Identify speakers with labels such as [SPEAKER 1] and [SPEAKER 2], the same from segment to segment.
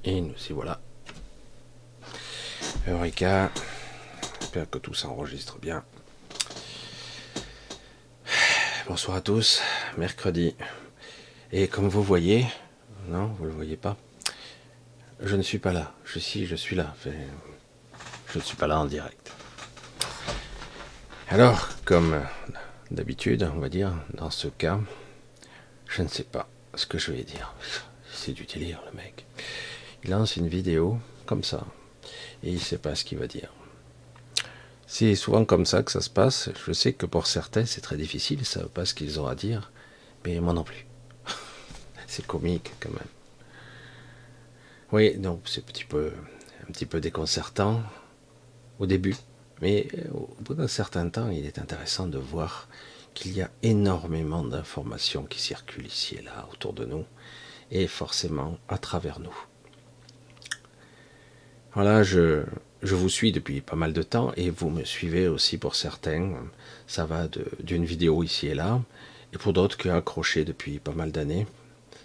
[SPEAKER 1] Et nous y voilà. Eureka. J'espère que tout s'enregistre bien. Bonsoir à tous. Mercredi. Et comme vous voyez, non, vous ne le voyez pas, je ne suis pas là. Je suis là. Enfin, je ne suis pas là en direct. Alors, comme d'habitude, on va dire, dans ce cas, je ne sais pas ce que je vais dire. C'est du délire, le mec. Il lance une vidéo comme ça et il ne sait pas ce qu'il va dire. C'est souvent comme ça que ça se passe. Je sais que pour certains c'est très difficile, ils ne savent pas ce qu'ils ont à dire, mais moi non plus. C'est comique quand même. Oui, donc c'est un petit peu déconcertant au début, mais au bout d'un certain temps, il est intéressant de voir qu'il y a énormément d'informations qui circulent ici et là autour de nous, et forcément à travers nous. Voilà, je vous suis depuis pas mal de temps et vous me suivez aussi pour certains. Ça va d'une vidéo ici et là, et pour d'autres qui ont accroché depuis pas mal d'années.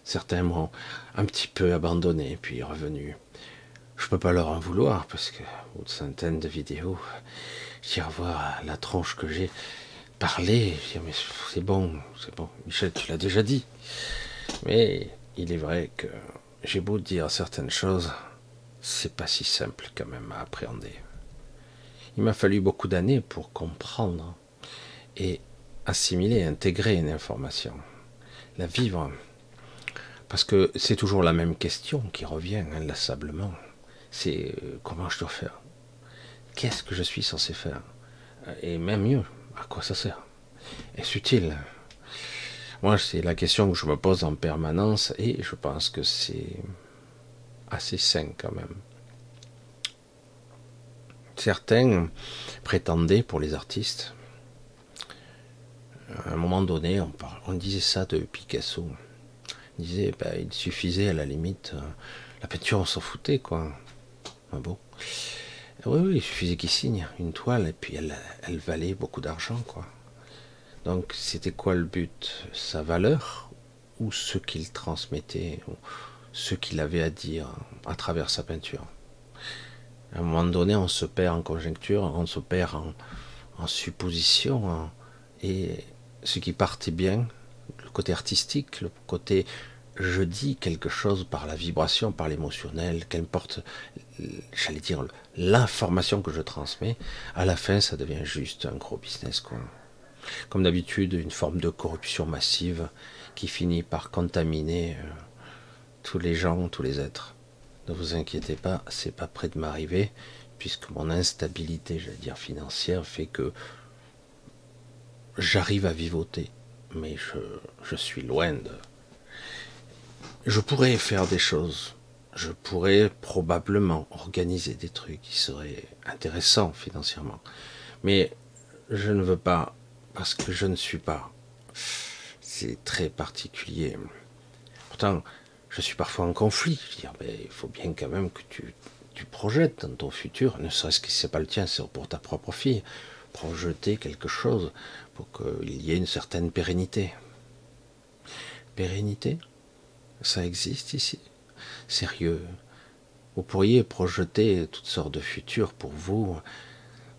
[SPEAKER 1] Certains m'ont un petit peu abandonné, puis revenu. Je peux pas leur en vouloir parce que aux centaines de vidéos, j'y revois la tronche que j'ai parlé. Je dis, mais c'est bon, Michel, tu l'as déjà dit. Mais il est vrai que j'ai beau dire certaines choses, c'est pas si simple quand même à appréhender. Il m'a fallu beaucoup d'années pour comprendre et assimiler, intégrer une information, la vivre. Parce que c'est toujours la même question qui revient inlassablement. C'est comment je dois faire? Qu'est-ce que je suis censé faire? Et même mieux, à quoi ça sert? Est-ce utile? Moi, c'est la question que je me pose en permanence et je pense que c'est assez sain quand même. Certains prétendaient pour les artistes, à un moment donné, on disait ça de Picasso. On disait, il suffisait à la limite, la peinture on s'en foutait quoi. Ah bon? Oui, il suffisait qu'il signe une toile et puis elle valait beaucoup d'argent quoi. Donc c'était quoi le but? Sa valeur ou ce qu'il transmettait, ou ce qu'il avait à dire à travers sa peinture? À un moment donné, on se perd en conjecture, on se perd en supposition, et ce qui partait bien, le côté artistique, le côté je dis quelque chose par la vibration, par l'émotionnel, qu'importe, j'allais dire, l'information que je transmets, à la fin, ça devient juste un gros business, quoi. Comme d'habitude, une forme de corruption massive qui finit par contaminer tous les gens, tous les êtres. Ne vous inquiétez pas, c'est pas près de m'arriver, puisque mon instabilité, j'allais dire financière, fait que j'arrive à vivoter, mais je suis loin de... Je pourrais faire des choses, je pourrais probablement organiser des trucs qui seraient intéressants financièrement, mais je ne veux pas, parce que je ne suis pas. C'est très particulier. Pourtant, je suis parfois en conflit. Je veux dire, il faut bien quand même que tu projettes dans ton futur, ne serait-ce que si ce n'est pas le tien, c'est pour ta propre fille, projeter quelque chose pour qu'il y ait une certaine pérennité. Pérennité? Ça existe ici? Sérieux? Vous pourriez projeter toutes sortes de futurs pour vous.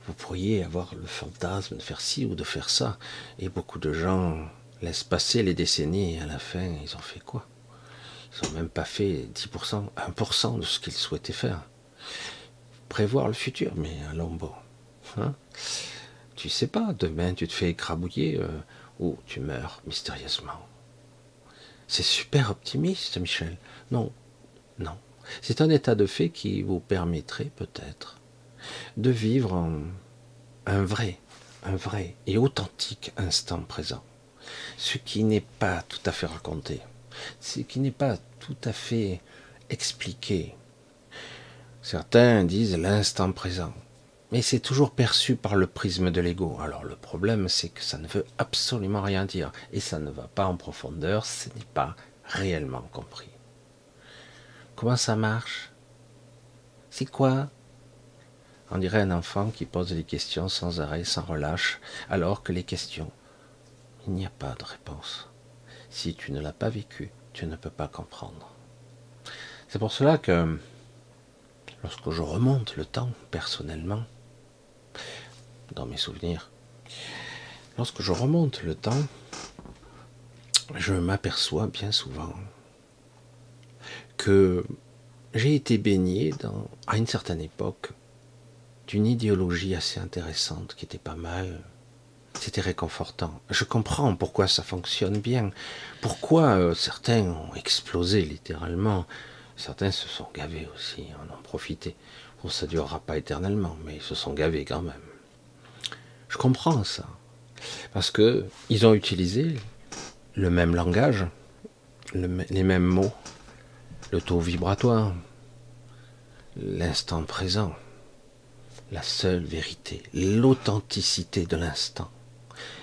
[SPEAKER 1] Vous pourriez avoir le fantasme de faire ci ou de faire ça. Et beaucoup de gens laissent passer les décennies et à la fin, ils ont fait quoi? Ils n'ont même pas fait 10%, 1% de ce qu'ils souhaitaient faire. Prévoir le futur, mais allons bon. Hein? Tu sais pas, demain tu te fais écrabouiller ou tu meurs mystérieusement. C'est super optimiste, Michel. Non, non. C'est un état de fait qui vous permettrait peut-être de vivre un vrai et authentique instant présent. Ce qui n'est pas tout à fait raconté, ce qui n'est pas tout à fait expliqué. Certains disent l'instant présent, mais c'est toujours perçu par le prisme de l'ego. Alors le problème, c'est que ça ne veut absolument rien dire, et ça ne va pas en profondeur, ce n'est pas réellement compris. Comment ça marche? C'est quoi? On dirait un enfant qui pose des questions sans arrêt, sans relâche, alors que les questions, il n'y a pas de réponse. Si tu ne l'as pas vécu, tu ne peux pas comprendre. C'est pour cela que lorsque je remonte le temps, personnellement, dans mes souvenirs, lorsque je remonte le temps, je m'aperçois bien souvent que j'ai été baigné à une certaine époque d'une idéologie assez intéressante qui était pas mal. C'était réconfortant. Je comprends pourquoi ça fonctionne bien. Pourquoi certains ont explosé littéralement. Certains se sont gavés aussi, en ont profité. Bon, ça ne durera pas éternellement, mais ils se sont gavés quand même. Je comprends ça. Parce que ils ont utilisé le même langage, les mêmes mots, le taux vibratoire, l'instant présent, la seule vérité, l'authenticité de l'instant.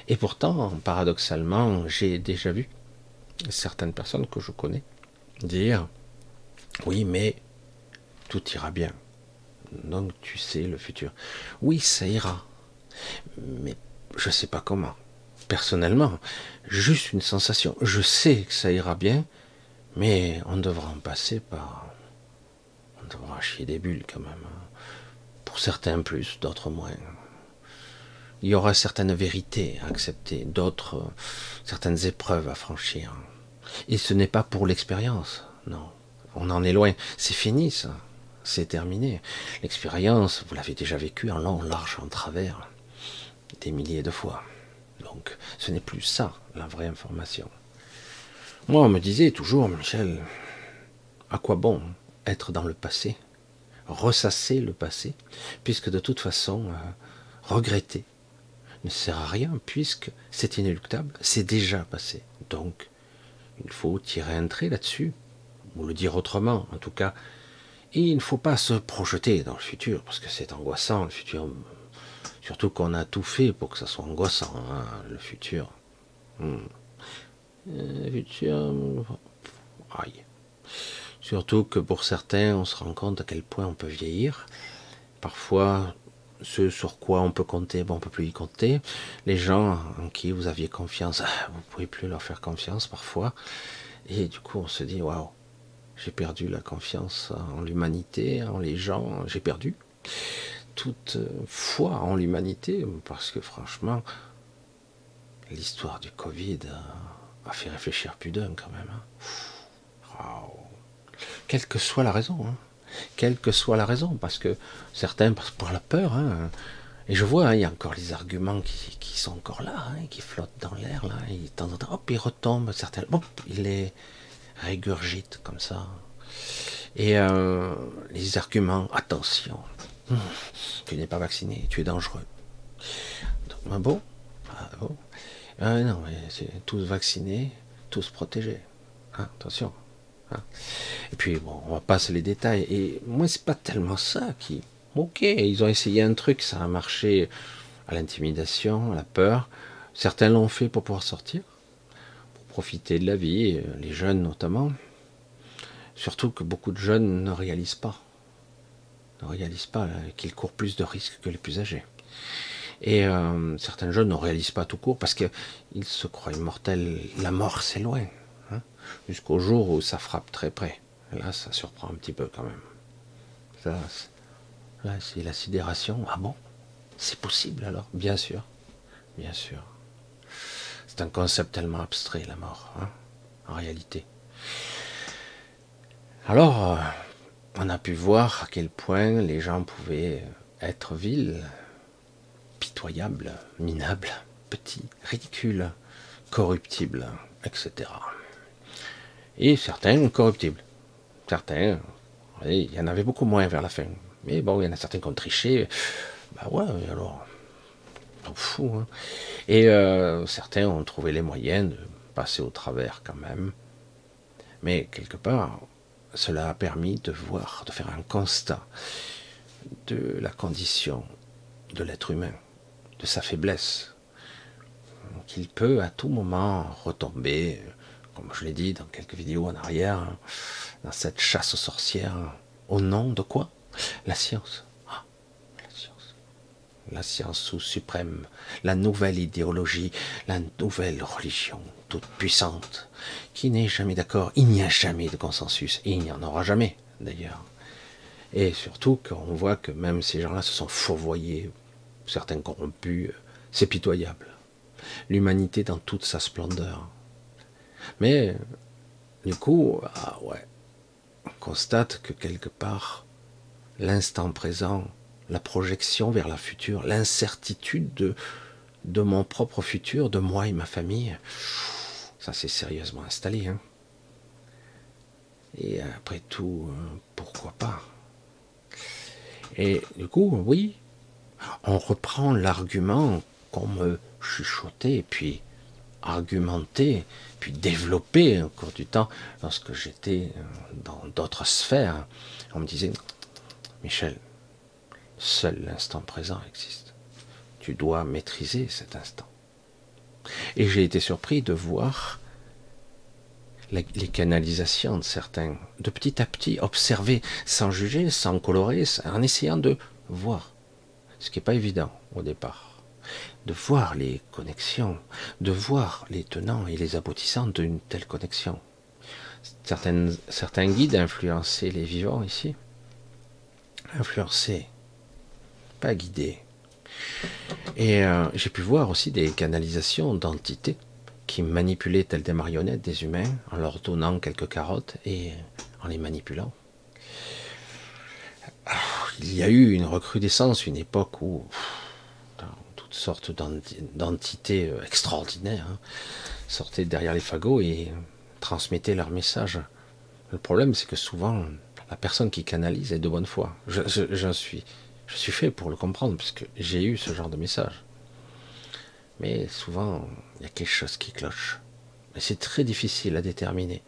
[SPEAKER 1] Et pourtant, paradoxalement, j'ai déjà vu certaines personnes que je connais dire oui, mais tout ira bien. Donc tu sais le futur. Oui, ça ira. Mais je ne sais pas comment. Personnellement, juste une sensation. Je sais que ça ira bien, mais on devra en passer par... On devra chier des bulles quand même. Pour certains plus, d'autres moins. Il y aura certaines vérités à accepter, d'autres, certaines épreuves à franchir. Et ce n'est pas pour l'expérience, non. On en est loin. C'est fini, ça. C'est terminé. L'expérience, vous l'avez déjà vécue en long, en large, en travers, des milliers de fois. Donc, ce n'est plus ça, la vraie information. Moi, on me disait toujours, Michel, à quoi bon être dans le passé, ressasser le passé, puisque de toute façon, regretter ne sert à rien, puisque c'est inéluctable, c'est déjà passé. Donc, il faut tirer un trait là-dessus, ou le dire autrement, en tout cas. Et il ne faut pas se projeter dans le futur, parce que c'est angoissant, le futur. Surtout qu'on a tout fait pour que ça soit angoissant, hein, le futur. Le futur... Aïe. Surtout que pour certains, on se rend compte à quel point on peut vieillir. Parfois, ce sur quoi on peut compter, bon, on ne peut plus y compter. Les gens en qui vous aviez confiance, vous ne pouvez plus leur faire confiance parfois. Et du coup, on se dit, waouh, j'ai perdu la confiance en l'humanité, en les gens, j'ai perdu toute foi en l'humanité, parce que franchement, l'histoire du Covid a fait réfléchir plus d'un quand même. Wow. Quelle que soit la raison, hein. Quelle que soit la raison, parce que certains passent par la peur, hein. Et je vois, hein, il y a encore les arguments qui sont encore là, hein, qui flottent dans l'air, là, et de temps en temps, hop, ils retombent, certains, hop, ils les régurgitent comme ça. Et les arguments, attention, tu n'es pas vacciné, tu es dangereux. Donc, bon, non, mais c'est tous vaccinés, tous protégés. Hein, attention. Hein. Et puis, bon, on va passer les détails. Et moi, c'est pas tellement ça qui... Ok, ils ont essayé un truc, ça a marché à l'intimidation, à la peur. Certains l'ont fait pour pouvoir sortir, pour profiter de la vie, les jeunes notamment. Surtout que beaucoup de jeunes ne réalisent pas qu'ils courent plus de risques que les plus âgés. Et certains jeunes ne réalisent pas tout court parce qu'ils se croient immortels. La mort, c'est loin. Hein, jusqu'au jour où ça frappe très près. Et là, ça surprend un petit peu quand même. Ça, là, c'est la sidération. Ah bon? C'est possible alors? Bien sûr. Bien sûr. C'est un concept tellement abstrait, la mort, hein, en réalité. Alors, on a pu voir à quel point les gens pouvaient être vils, pitoyables, minables, petits, ridicules, corruptibles, etc. Et certains corruptibles. Certains, il y en avait beaucoup moins vers la fin. Mais bon, il y en a certains qui ont triché. Bah ouais, alors, on fout. Hein. Et certains ont trouvé les moyens de passer au travers quand même. Mais quelque part, cela a permis de voir, de faire un constat de la condition de l'être humain, de sa faiblesse, qu'il peut à tout moment retomber, comme je l'ai dit dans quelques vidéos en arrière, dans cette chasse aux sorcières, au nom de quoi? La science. Ah, la science. la science suprême, la nouvelle idéologie, la nouvelle religion, toute puissante, qui n'est jamais d'accord. Il n'y a jamais de consensus, et il n'y en aura jamais, d'ailleurs. Et surtout, quand on voit que même ces gens-là se sont fourvoyés, certains corrompus, c'est pitoyable. L'humanité dans toute sa splendeur. Mais, du coup, ah ouais, on constate que quelque part, l'instant présent, la projection vers la future, l'incertitude de mon propre futur, de moi et ma famille, ça s'est sérieusement installé. Hein. Et après tout, pourquoi pas? Et du coup, oui, on reprend l'argument qu'on me chuchotait, et puis argumenté, puis développé au cours du temps, lorsque j'étais dans d'autres sphères. On me disait, Michel, seul l'instant présent existe. Tu dois maîtriser cet instant. Et j'ai été surpris de voir les canalisations de certains, de petit à petit, observer, sans juger, sans colorer, en essayant de voir, ce qui n'est pas évident au départ, de voir les connexions, de voir les tenants et les aboutissants d'une telle connexion. Certains guides influençaient les vivants ici, influençaient, pas guidés. Et j'ai pu voir aussi des canalisations d'entités qui manipulaient telles des marionnettes des humains en leur donnant quelques carottes et en les manipulant. Alors, il y a eu une recrudescence, une époque où toutes sortes d'entités extraordinaires sortaient derrière les fagots et transmettaient leur message. Le problème, c'est que souvent, la personne qui canalise est de bonne foi. Je suis fait pour le comprendre, puisque j'ai eu ce genre de message. Mais souvent, il y a quelque chose qui cloche. Mais c'est très difficile à déterminer,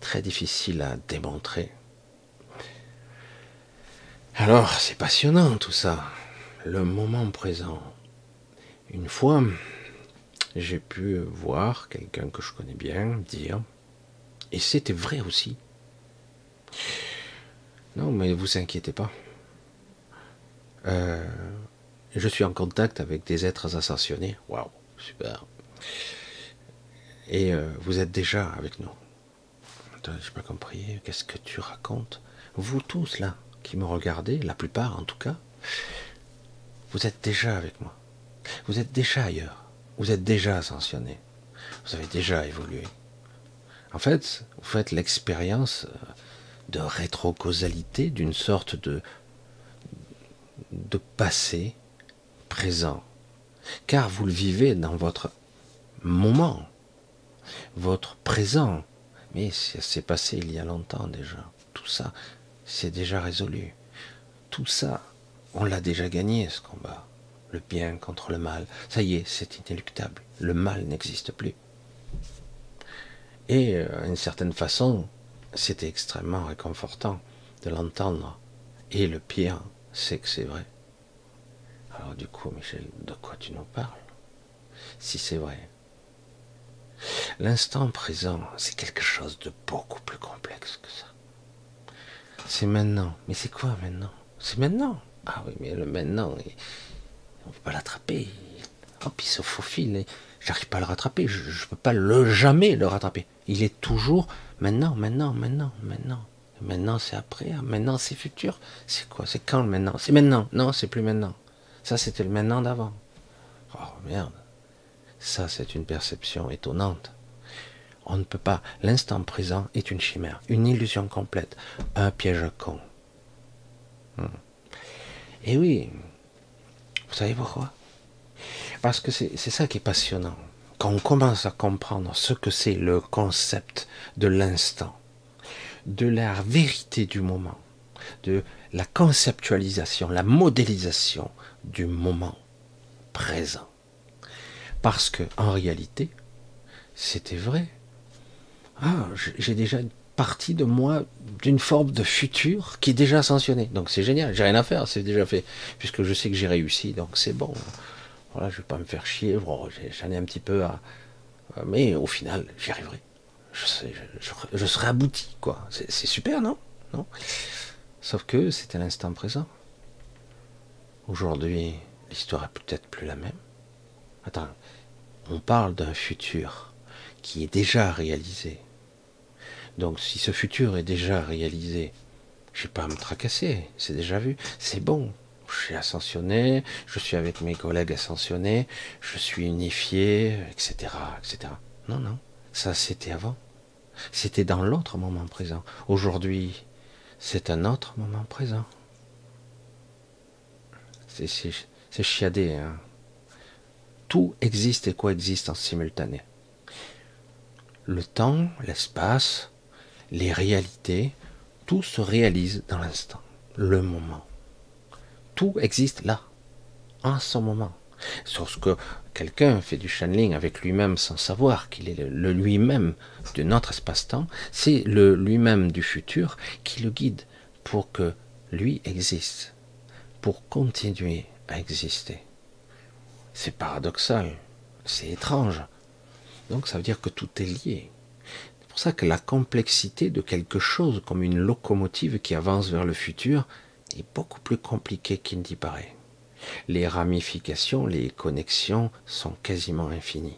[SPEAKER 1] très difficile à démontrer. Alors, c'est passionnant tout ça, le moment présent. Une fois, j'ai pu voir quelqu'un que je connais bien dire, et c'était vrai aussi. Non, mais vous inquiétez pas. Je suis en contact avec des êtres ascensionnés. Waouh, super. Et vous êtes déjà avec nous. Attends, j'ai pas compris. Qu'est-ce que tu racontes? Vous tous là, qui me regardez, la plupart en tout cas, vous êtes déjà avec moi. Vous êtes déjà ailleurs. Vous êtes déjà ascensionnés. Vous avez déjà évolué. En fait, vous faites l'expérience de rétrocausalité, d'une sorte de passé présent, car vous le vivez dans votre moment, votre présent, mais ça s'est passé il y a longtemps déjà, tout ça, c'est déjà résolu, tout ça, on l'a déjà gagné ce combat, le bien contre le mal, ça y est, c'est inéluctable, le mal n'existe plus. Et d'une certaine façon, c'était extrêmement réconfortant de l'entendre, et le pire, c'est que c'est vrai. Alors du coup, Michel, de quoi tu nous parles? Si c'est vrai. L'instant présent, c'est quelque chose de beaucoup plus complexe que ça. C'est maintenant. Mais c'est quoi maintenant? C'est maintenant. Ah oui, mais le maintenant, on ne peut pas l'attraper. Hop, il se faufile. J'arrive pas à le rattraper. Je ne peux pas jamais le rattraper. Il est toujours maintenant, maintenant, maintenant, maintenant. Maintenant, c'est après. Maintenant, c'est futur. C'est quoi? C'est quand le maintenant? C'est maintenant. Non, c'est plus maintenant. Ça, c'était le maintenant d'avant. Oh merde. Ça, c'est une perception étonnante. On ne peut pas. L'instant présent est une chimère, une illusion complète, un piège à con. Et oui, vous savez pourquoi? Parce que c'est ça qui est passionnant. Quand on commence à comprendre ce que c'est le concept de l'instant, de la vérité du moment, de la conceptualisation, la modélisation du moment présent. Parce que en réalité, c'était vrai. Ah, j'ai déjà une partie de moi d'une forme de futur qui est déjà ascensionnée. Donc c'est génial, j'ai rien à faire, c'est déjà fait. Puisque je sais que j'ai réussi, donc c'est bon. Voilà, je vais pas me faire chier, bon, j'en ai un petit peu à... Mais au final, j'y arriverai. Je serai abouti, quoi. C'est super, non? Non. Sauf que c'était l'instant présent. Aujourd'hui, l'histoire est peut-être plus la même. Attends, on parle d'un futur qui est déjà réalisé. Donc si ce futur est déjà réalisé, je n'ai pas à me tracasser, c'est déjà vu, c'est bon. Je suis ascensionné, je suis avec mes collègues ascensionnés, je suis unifié, etc., etc. Non, non, ça c'était avant. C'était dans l'autre moment présent. Aujourd'hui, c'est un autre moment présent. C'est chiadé, hein. Tout existe et coexiste en simultané. Le temps, l'espace, les réalités, tout se réalise dans l'instant, le moment. Tout existe là, en ce moment. Sauf que quelqu'un fait du channeling avec lui-même sans savoir qu'il est le lui-même de notre espace-temps, c'est le lui-même du futur qui le guide pour que lui existe, pour continuer à exister. C'est paradoxal, c'est étrange. Donc ça veut dire que tout est lié. C'est pour ça que la complexité de quelque chose comme une locomotive qui avance vers le futur est beaucoup plus compliquée qu'il n'y paraît. Les ramifications, les connexions sont quasiment infinies.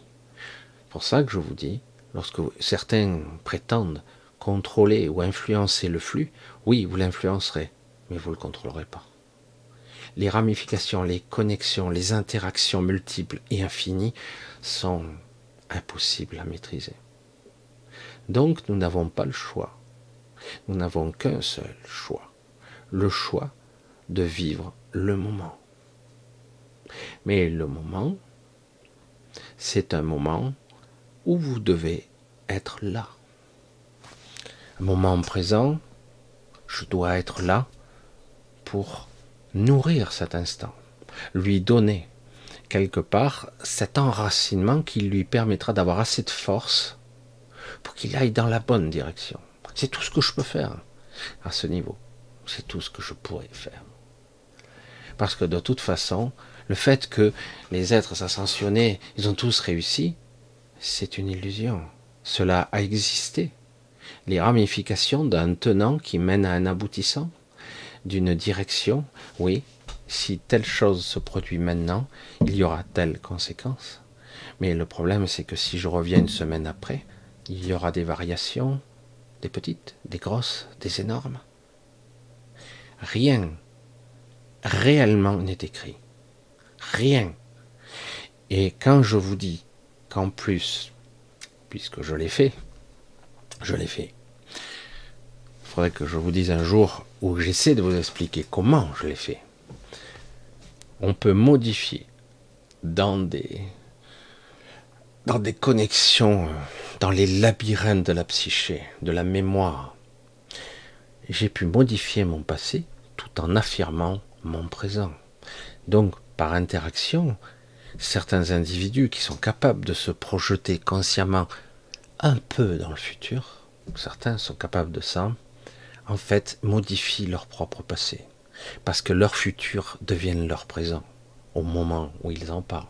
[SPEAKER 1] C'est pour ça que je vous dis, lorsque certains prétendent contrôler ou influencer le flux, oui, vous l'influencerez, mais vous ne le contrôlerez pas. Les ramifications, les connexions, les interactions multiples et infinies sont impossibles à maîtriser. Donc nous n'avons pas le choix. Nous n'avons qu'un seul choix. Le choix de vivre le moment. Mais le moment, c'est un moment où vous devez être là. Un moment présent, je dois être là pour nourrir cet instant, lui donner quelque part cet enracinement qui lui permettra d'avoir assez de force pour qu'il aille dans la bonne direction. C'est tout ce que je peux faire à ce niveau. C'est tout ce que je pourrais faire. Parce que de toute façon, le fait que les êtres ascensionnés, ils ont tous réussi, c'est une illusion. Cela a existé. Les ramifications d'un tenant qui mène à un aboutissant, d'une direction, oui, si telle chose se produit maintenant, il y aura telle conséquence. Mais le problème, c'est que si je reviens une semaine après, il y aura des variations, des petites, des grosses, des énormes. Rien réellement n'est écrit. Rien. Et quand je vous dis qu'en plus, puisque je l'ai fait, il faudrait que je vous dise un jour où j'essaie de vous expliquer comment je l'ai fait. On peut modifier dans des connexions, dans les labyrinthes de la psyché, de la mémoire. J'ai pu modifier mon passé tout en affirmant mon présent. Donc, par interaction, certains individus qui sont capables de se projeter consciemment un peu dans le futur, certains sont capables de ça, en fait, modifient leur propre passé. Parce que leur futur devienne leur présent, au moment où ils en parlent,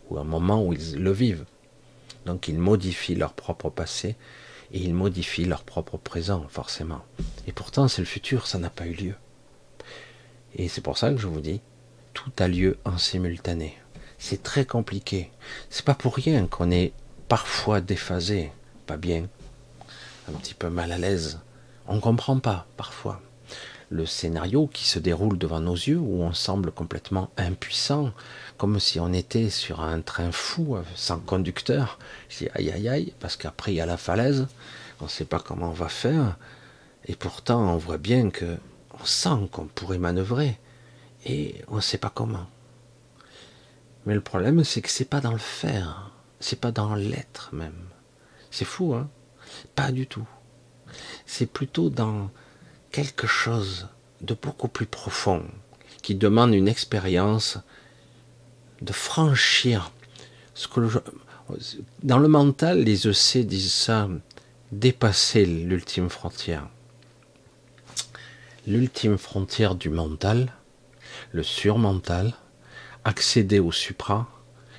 [SPEAKER 1] ou au moment où ils le vivent. Donc ils modifient leur propre passé, et ils modifient leur propre présent, forcément. Et pourtant, c'est le futur, ça n'a pas eu lieu. Et c'est pour ça que je vous dis, tout a lieu en simultané. C'est très compliqué. C'est pas pour rien qu'on est parfois déphasé, pas bien, un petit peu mal à l'aise. On ne comprend pas, parfois, le scénario qui se déroule devant nos yeux, où on semble complètement impuissant, comme si on était sur un train fou, sans conducteur. Je dis aïe aïe aïe, parce qu'après il y a la falaise, on ne sait pas comment on va faire, et pourtant on voit bien que on sent qu'on pourrait manœuvrer, et on ne sait pas comment. Mais le problème, c'est que c'est pas dans le faire, c'est pas dans l'être même. C'est fou, hein? Pas du tout. C'est plutôt dans quelque chose de beaucoup plus profond, qui demande une expérience de franchir ce que dans le mental, les EC disent ça, dépasser l'ultime frontière. L'ultime frontière du mental, le surmental, accéder au supra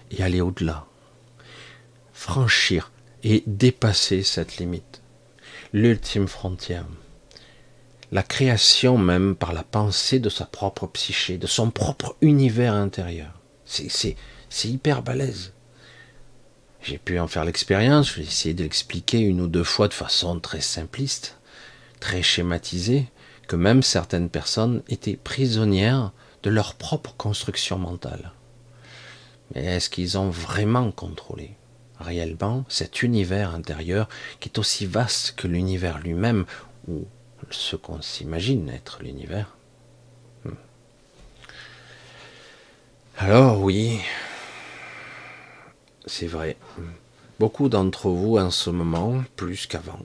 [SPEAKER 1] et aller au-delà. Franchir et dépasser cette limite. L'ultime frontière. la création même par la pensée de sa propre psyché, de son propre univers intérieur. C'est hyper balèze. J'ai pu en faire l'expérience, j'ai essayé de l'expliquer une ou deux fois de façon très simpliste, très schématisée, que même certaines personnes étaient prisonnières de leur propre construction mentale. Mais est-ce qu'ils ont vraiment contrôlé réellement cet univers intérieur qui est aussi vaste que l'univers lui-même, ou ce qu'on s'imagine être l'univers? Alors oui, c'est vrai. Beaucoup d'entre vous en ce moment, plus qu'avant,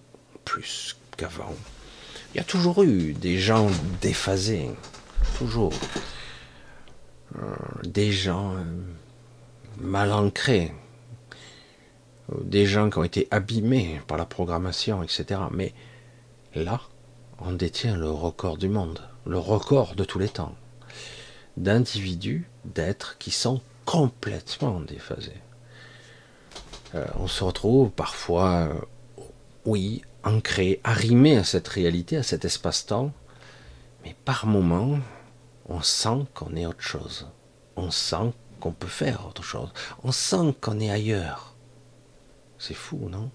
[SPEAKER 1] il y a toujours eu des gens déphasés, toujours. Des gens mal ancrés, des gens qui ont été abîmés par la programmation, etc. Mais là, on détient le record du monde, le record de tous les temps, d'individus, d'êtres qui sont complètement déphasés. On se retrouve parfois, oui, ancré, arrimé à cette réalité, à cet espace-temps, mais par moments, on sent qu'on est autre chose. On sent qu'on peut faire autre chose. On sent qu'on est ailleurs. C'est fou, non?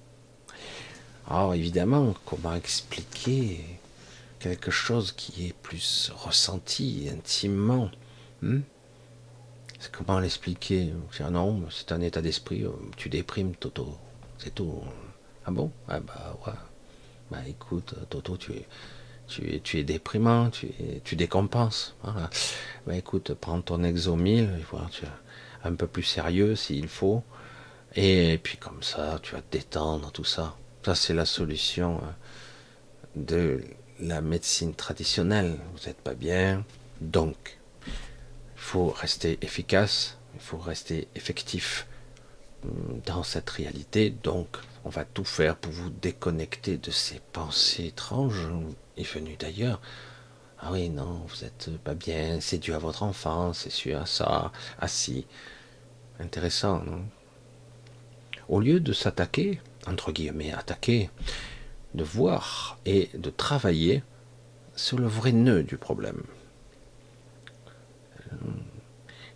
[SPEAKER 1] Alors évidemment, comment expliquer quelque chose qui est plus ressenti intimement? C'est comment l'expliquer? Non, c'est un état d'esprit, tu déprimes, Toto. C'est tout. Ah bon? Ah bah ouais. Bah écoute, Toto, tu es déprimant, tu décompenses. Voilà. Bah écoute, prends ton Exomil, voilà, tu es un peu plus sérieux s'il faut. Et puis comme ça, tu vas te détendre, tout ça. Ça, c'est la solution de la médecine traditionnelle. Vous n'êtes pas bien, donc il faut rester efficace, il faut rester effectif dans cette réalité. Donc, on va tout faire pour vous déconnecter de ces pensées étranges et venues d'ailleurs. Ah oui, non, vous n'êtes pas bien, c'est dû à votre enfance, c'est dû à ça, ah si. Intéressant, non? Au lieu de s'attaquer, entre guillemets, attaquer, de voir et de travailler sur le vrai nœud du problème.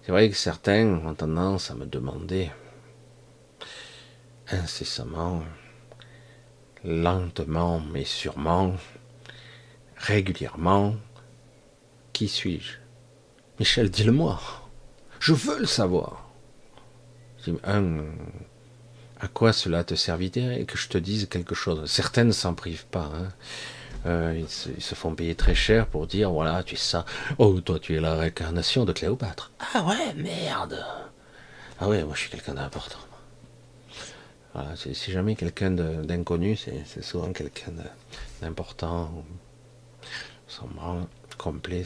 [SPEAKER 1] C'est vrai que certains ont tendance à me demander incessamment, lentement mais sûrement, régulièrement, qui suis-je? Michel, dis-le-moi. Je veux le savoir. À quoi cela te servirait que je te dise quelque chose? Certaines ne s'en privent pas. Ils se font payer très cher pour dire, voilà, tu es ça. Oh, toi, tu es la réincarnation de Cléopâtre. Ah ouais, merde. Ah ouais, moi, je suis quelqu'un d'important. Voilà, si jamais quelqu'un d'inconnu, c'est souvent quelqu'un d'important, sombre, complet.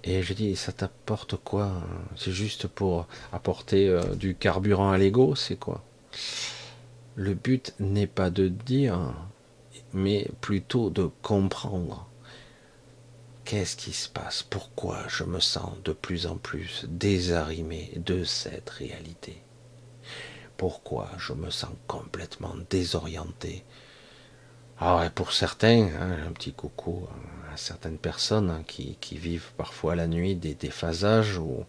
[SPEAKER 1] Et je dis, ça t'apporte quoi? C'est juste pour apporter du carburant à l'ego, c'est quoi? Le but n'est pas de dire, mais plutôt de comprendre. Qu'est-ce qui se passe? Pourquoi je me sens de plus en plus désarrimé de cette réalité? Pourquoi je me sens complètement désorienté? Alors pour certains, un petit coucou à certaines personnes qui vivent parfois la nuit des déphasages ou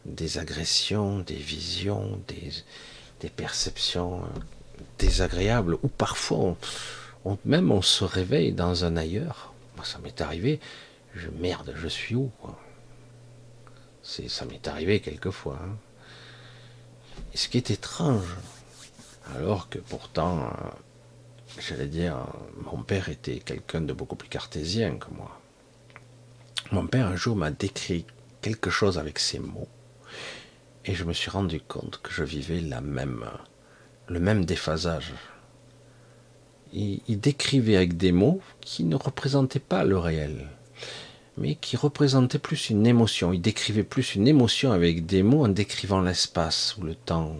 [SPEAKER 1] des agressions, des visions, des perceptions désagréables, ou parfois même on se réveille dans un ailleurs. Moi ça m'est arrivé, merde, je suis où quoi? Ça m'est arrivé quelquefois. Et ce qui est étrange, alors que pourtant, j'allais dire, mon père était quelqu'un de beaucoup plus cartésien que moi. Mon père un jour m'a décrit quelque chose avec ses mots, et je me suis rendu compte que je vivais le même déphasage. Il décrivait avec des mots qui ne représentaient pas le réel, mais qui représentaient plus une émotion. Il décrivait plus une émotion avec des mots en décrivant l'espace ou le temps.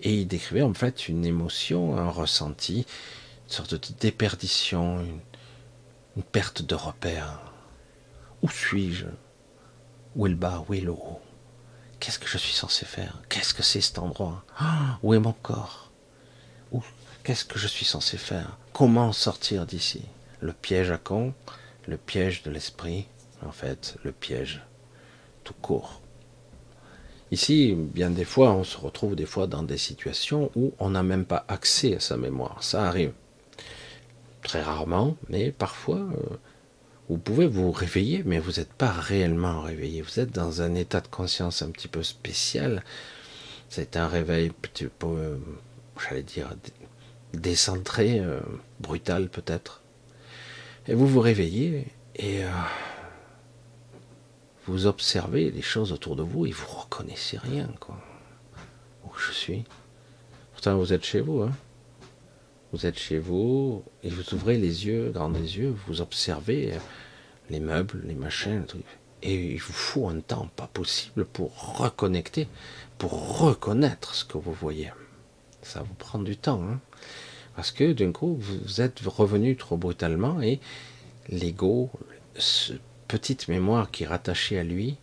[SPEAKER 1] Et il décrivait en fait une émotion, un ressenti, une sorte de déperdition, une perte de repère. Où suis-je? Où est le bas? Où est le haut? Qu'est-ce que je suis censé faire? Qu'est-ce que c'est cet endroit? Où est mon corps? Qu'est-ce que je suis censé faire? Comment sortir d'ici? Le piège à con, le piège de l'esprit, en fait, le piège tout court. Ici, bien des fois, on se retrouve des fois dans des situations où on n'a même pas accès à sa mémoire. Ça arrive très rarement, mais parfois, vous pouvez vous réveiller, mais vous n'êtes pas réellement réveillé. Vous êtes dans un état de conscience un petit peu spécial. C'est un réveil petit peu, j'allais dire, décentré, brutal peut-être. Et vous vous réveillez et vous observez les choses autour de vous et vous reconnaissez rien, quoi. Où je suis. Pourtant, vous êtes chez vous, hein. Vous êtes chez vous et vous ouvrez les yeux, grands les yeux, vous observez les meubles, les machins, tout. Et il vous faut un temps pas possible pour reconnecter, pour reconnaître ce que vous voyez. Ça vous prend du temps, hein. Parce que d'un coup, vous êtes revenu trop brutalement et l'ego, cette petite mémoire qui est rattachée à lui,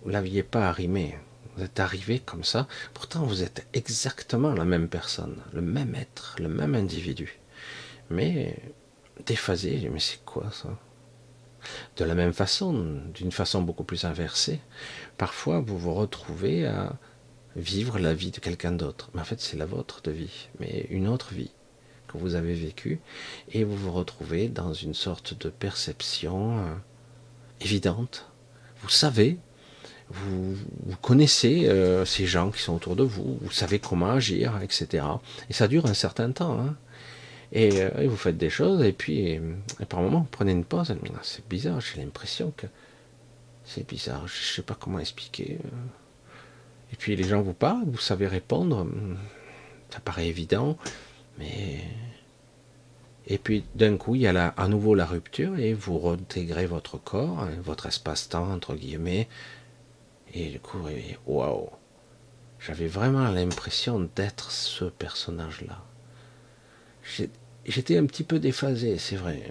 [SPEAKER 1] vous ne l'aviez pas arrimé. Vous êtes arrivé comme ça. Pourtant, vous êtes exactement la même personne, le même être, le même individu. Mais déphasé, mais c'est quoi ça? De la même façon, d'une façon beaucoup plus inversée, parfois vous vous retrouvez à vivre la vie de quelqu'un d'autre. Mais en fait, c'est la vôtre de vie, mais une autre vie que vous avez vécue, et vous vous retrouvez dans une sorte de perception évidente. Vous savez, vous connaissez ces gens qui sont autour de vous, vous savez comment agir, etc. Et ça dure un certain temps, hein. Et vous faites des choses, et puis et par moment, vous prenez une pause, et, c'est bizarre, j'ai l'impression que c'est bizarre, je ne sais pas comment expliquer. Et puis les gens vous parlent, vous savez répondre, ça paraît évident, mais... Et puis d'un coup, il y a à nouveau la rupture, et vous réintégrez votre corps, votre espace-temps, entre guillemets, et du coup, waouh, j'avais vraiment l'impression d'être ce personnage-là. J'étais un petit peu déphasé, c'est vrai,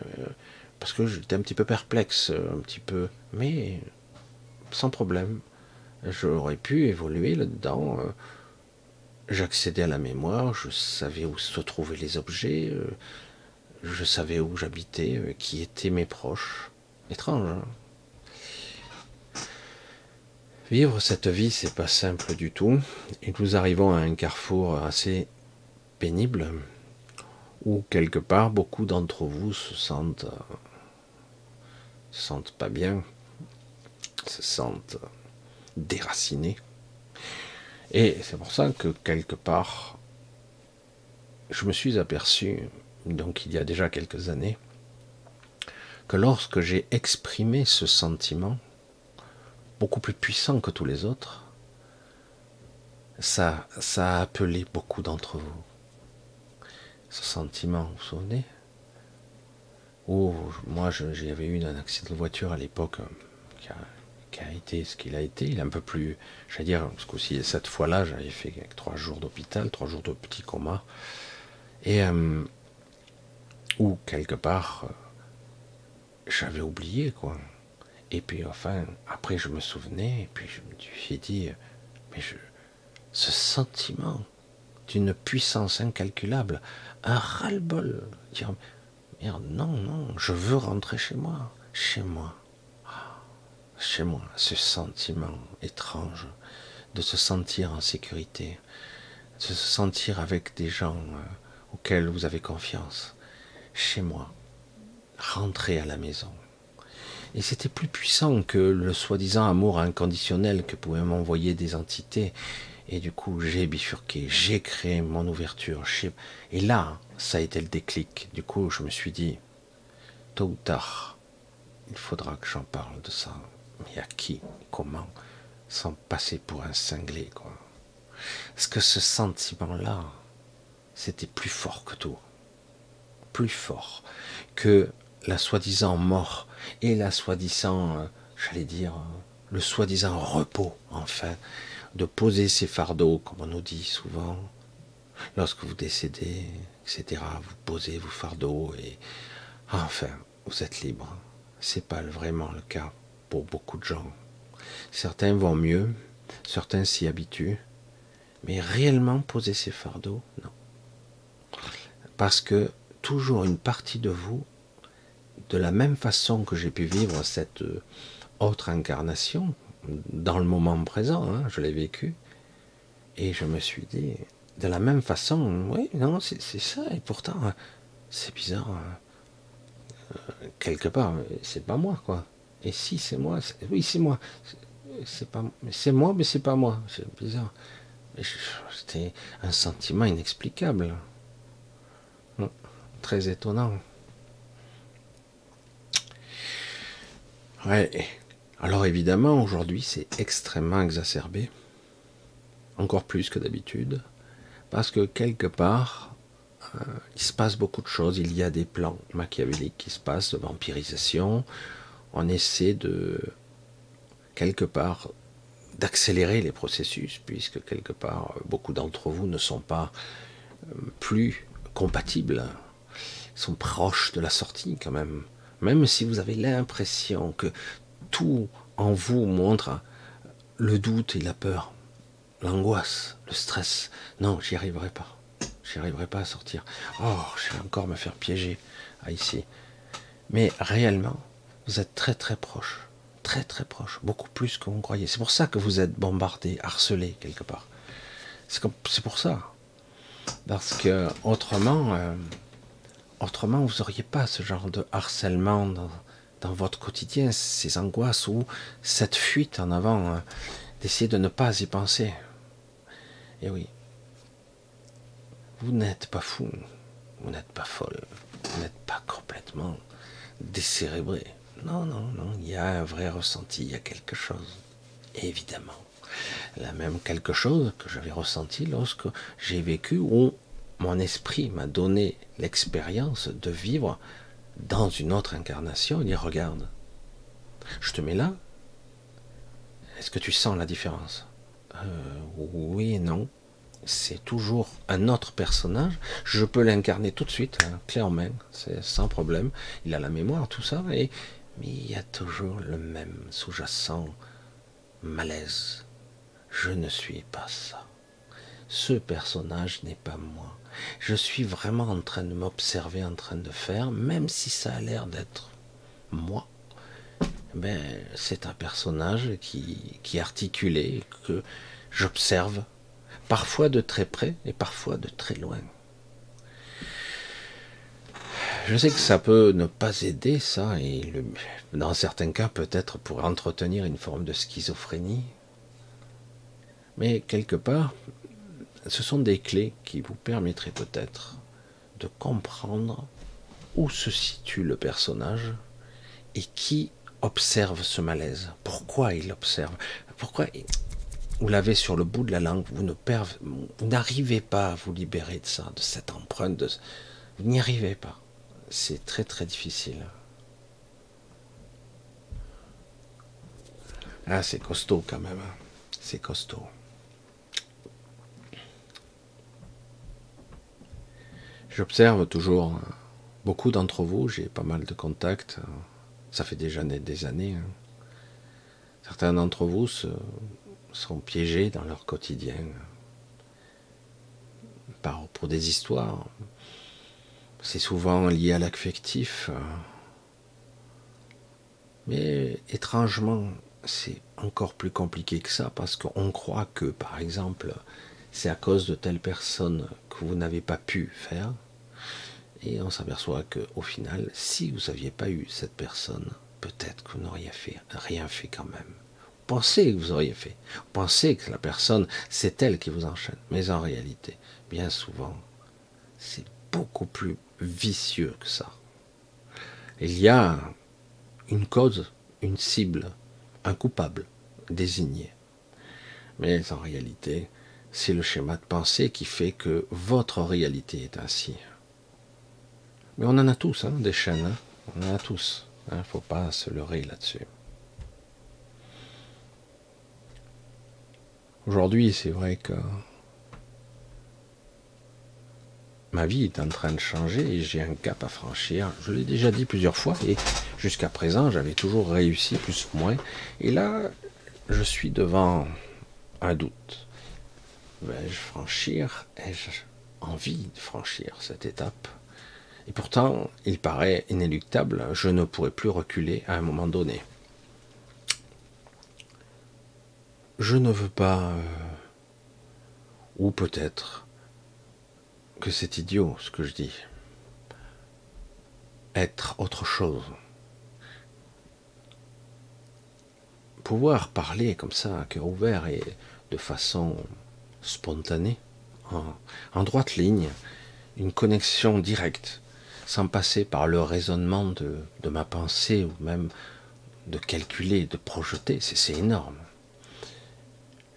[SPEAKER 1] parce que j'étais un petit peu perplexe, un petit peu, mais sans problème. J'aurais pu évoluer là-dedans. J'accédais à la mémoire, je savais où se trouvaient les objets, je savais où j'habitais, qui étaient mes proches. Étrange, hein. Vivre cette vie, c'est pas simple du tout. Et nous arrivons à un carrefour assez pénible, où quelque part, beaucoup d'entre vous se sentent pas bien, se sentent déracinés. Et c'est pour ça que quelque part, je me suis aperçu, donc il y a déjà quelques années, que lorsque j'ai exprimé ce sentiment, beaucoup plus puissant que tous les autres, ça a appelé beaucoup d'entre vous. Ce sentiment, vous vous souvenez? Où moi j'avais eu un accident de voiture à l'époque qui a été ce qu'il a été. Il est un peu plus, j'allais dire, parce qu'aussi cette fois-là j'avais fait 3 jours d'hôpital, 3 jours de petit coma, et où quelque part j'avais oublié, quoi. Et puis enfin, après je me souvenais, et puis je me suis dit, mais ce sentiment d'une puissance incalculable, un ras-le-bol, dire, merde, non, non, je veux rentrer chez moi, chez moi, ce sentiment étrange de se sentir en sécurité, de se sentir avec des gens auxquels vous avez confiance, chez moi, rentrer à la maison. Et c'était plus puissant que le soi-disant amour inconditionnel que pouvaient m'envoyer des entités. Et du coup, j'ai bifurqué, j'ai créé mon ouverture. Et là, ça a été le déclic. Du coup, je me suis dit, tôt ou tard, il faudra que j'en parle de ça. Mais à qui, comment, sans passer pour un cinglé, quoi. Parce que ce sentiment-là, c'était plus fort que tout. Plus fort que la soi-disant mort et la soi-disant, j'allais dire, le soi-disant repos, enfin, de poser ses fardeaux, comme on nous dit souvent, lorsque vous décédez, etc. Vous posez vos fardeaux et enfin, vous êtes libre. C'est pas vraiment le cas pour beaucoup de gens. Certains vont mieux, certains s'y habituent, mais réellement poser ses fardeaux, non. Parce que toujours une partie de vous, de la même façon que j'ai pu vivre cette autre incarnation, dans le moment présent, hein, je l'ai vécu, et je me suis dit, de la même façon, oui, non, c'est ça, et pourtant, c'est bizarre, quelque part, c'est pas moi, quoi. Et si, c'est moi, oui, c'est moi, c'est pas, c'est moi, mais c'est pas moi, c'est bizarre. C'était un sentiment inexplicable, très étonnant. Ouais. Alors évidemment, aujourd'hui, c'est extrêmement exacerbé, encore plus que d'habitude, parce que quelque part, il se passe beaucoup de choses. Il y a des plans machiavéliques qui se passent de vampirisation. On essaie de, quelque part, d'accélérer les processus, puisque quelque part, beaucoup d'entre vous ne sont pas plus compatibles, sont proches de la sortie quand même. Même si vous avez l'impression que tout en vous montre le doute et la peur, l'angoisse, le stress. Non, j'y arriverai pas. J'y arriverai pas à sortir. Oh, je vais encore me faire piéger ici. Mais réellement, vous êtes très très proche. Très très proche. Beaucoup plus que vous croyez. C'est pour ça que vous êtes bombardé, harcelé quelque part. C'est pour ça. Parce que autrement vous n'auriez pas ce genre de harcèlement dans votre quotidien, ces angoisses ou cette fuite en avant, d'essayer de ne pas y penser. Et oui, vous n'êtes pas fou, vous n'êtes pas folle, vous n'êtes pas complètement décérébré. Non, non, non, il y a un vrai ressenti, il y a quelque chose. Évidemment. La même quelque chose que j'avais ressenti lorsque j'ai vécu, où mon esprit m'a donné l'expérience de vivre dans une autre incarnation. Il dit, regarde, je te mets là, est-ce que tu sens la différence? Oui et non. C'est toujours un autre personnage. Je peux l'incarner tout de suite, hein, clé en main, c'est sans problème. Il a la mémoire, tout ça, mais il y a toujours le même sous-jacent malaise. Je ne suis pas ça. Ce personnage n'est pas moi. Je suis vraiment en train de m'observer, en train de faire, même si ça a l'air d'être moi. Ben, c'est un personnage qui est articulé, que j'observe, parfois de très près et parfois de très loin. Je sais que ça peut ne pas aider, ça, et dans certains cas, peut-être pour entretenir une forme de schizophrénie. Mais quelque part, ce sont des clés qui vous permettraient peut-être de comprendre où se situe le personnage et qui observe ce malaise. Pourquoi il observe? Pourquoi vous l'avez sur le bout de la langue? Vous n'arrivez pas à vous libérer de ça, de cette empreinte. Vous n'y arrivez pas. C'est très très difficile. Ah, c'est costaud quand même. C'est costaud. J'observe toujours beaucoup d'entre vous, j'ai pas mal de contacts, ça fait déjà des années. Certains d'entre vous sont piégés dans leur quotidien pour des histoires. C'est souvent lié à l'affectif, mais étrangement, c'est encore plus compliqué que ça, parce qu'on croit que, par exemple, c'est à cause de telle personne que vous n'avez pas pu faire, et on s'aperçoit qu'au final, si vous n'aviez pas eu cette personne, peut-être que vous n'auriez rien fait quand même. Vous pensez que vous auriez fait, vous pensez que la personne, c'est elle qui vous enchaîne, mais en réalité, bien souvent, c'est beaucoup plus vicieux que ça. Il y a une cause, une cible, un coupable désigné. Mais en réalité, c'est le schéma de pensée qui fait que votre réalité est ainsi. Mais on en a tous, hein, des chaînes. Hein. On en a tous. Il ne faut pas se leurrer là-dessus. Aujourd'hui, c'est vrai que ma vie est en train de changer et j'ai un cap à franchir. Je l'ai déjà dit plusieurs fois et jusqu'à présent, j'avais toujours réussi plus ou moins. Et là, je suis devant un doute. Vais-je franchir? Ai-je envie de franchir cette étape? Et pourtant, il paraît inéluctable, je ne pourrai plus reculer à un moment donné. Je ne veux pas, ou peut-être que c'est idiot ce que je dis, être autre chose. Pouvoir parler comme ça, à cœur ouvert et de façon spontanée, en droite ligne, une connexion directe, sans passer par le raisonnement de ma pensée ou même de calculer, de projeter, c'est énorme.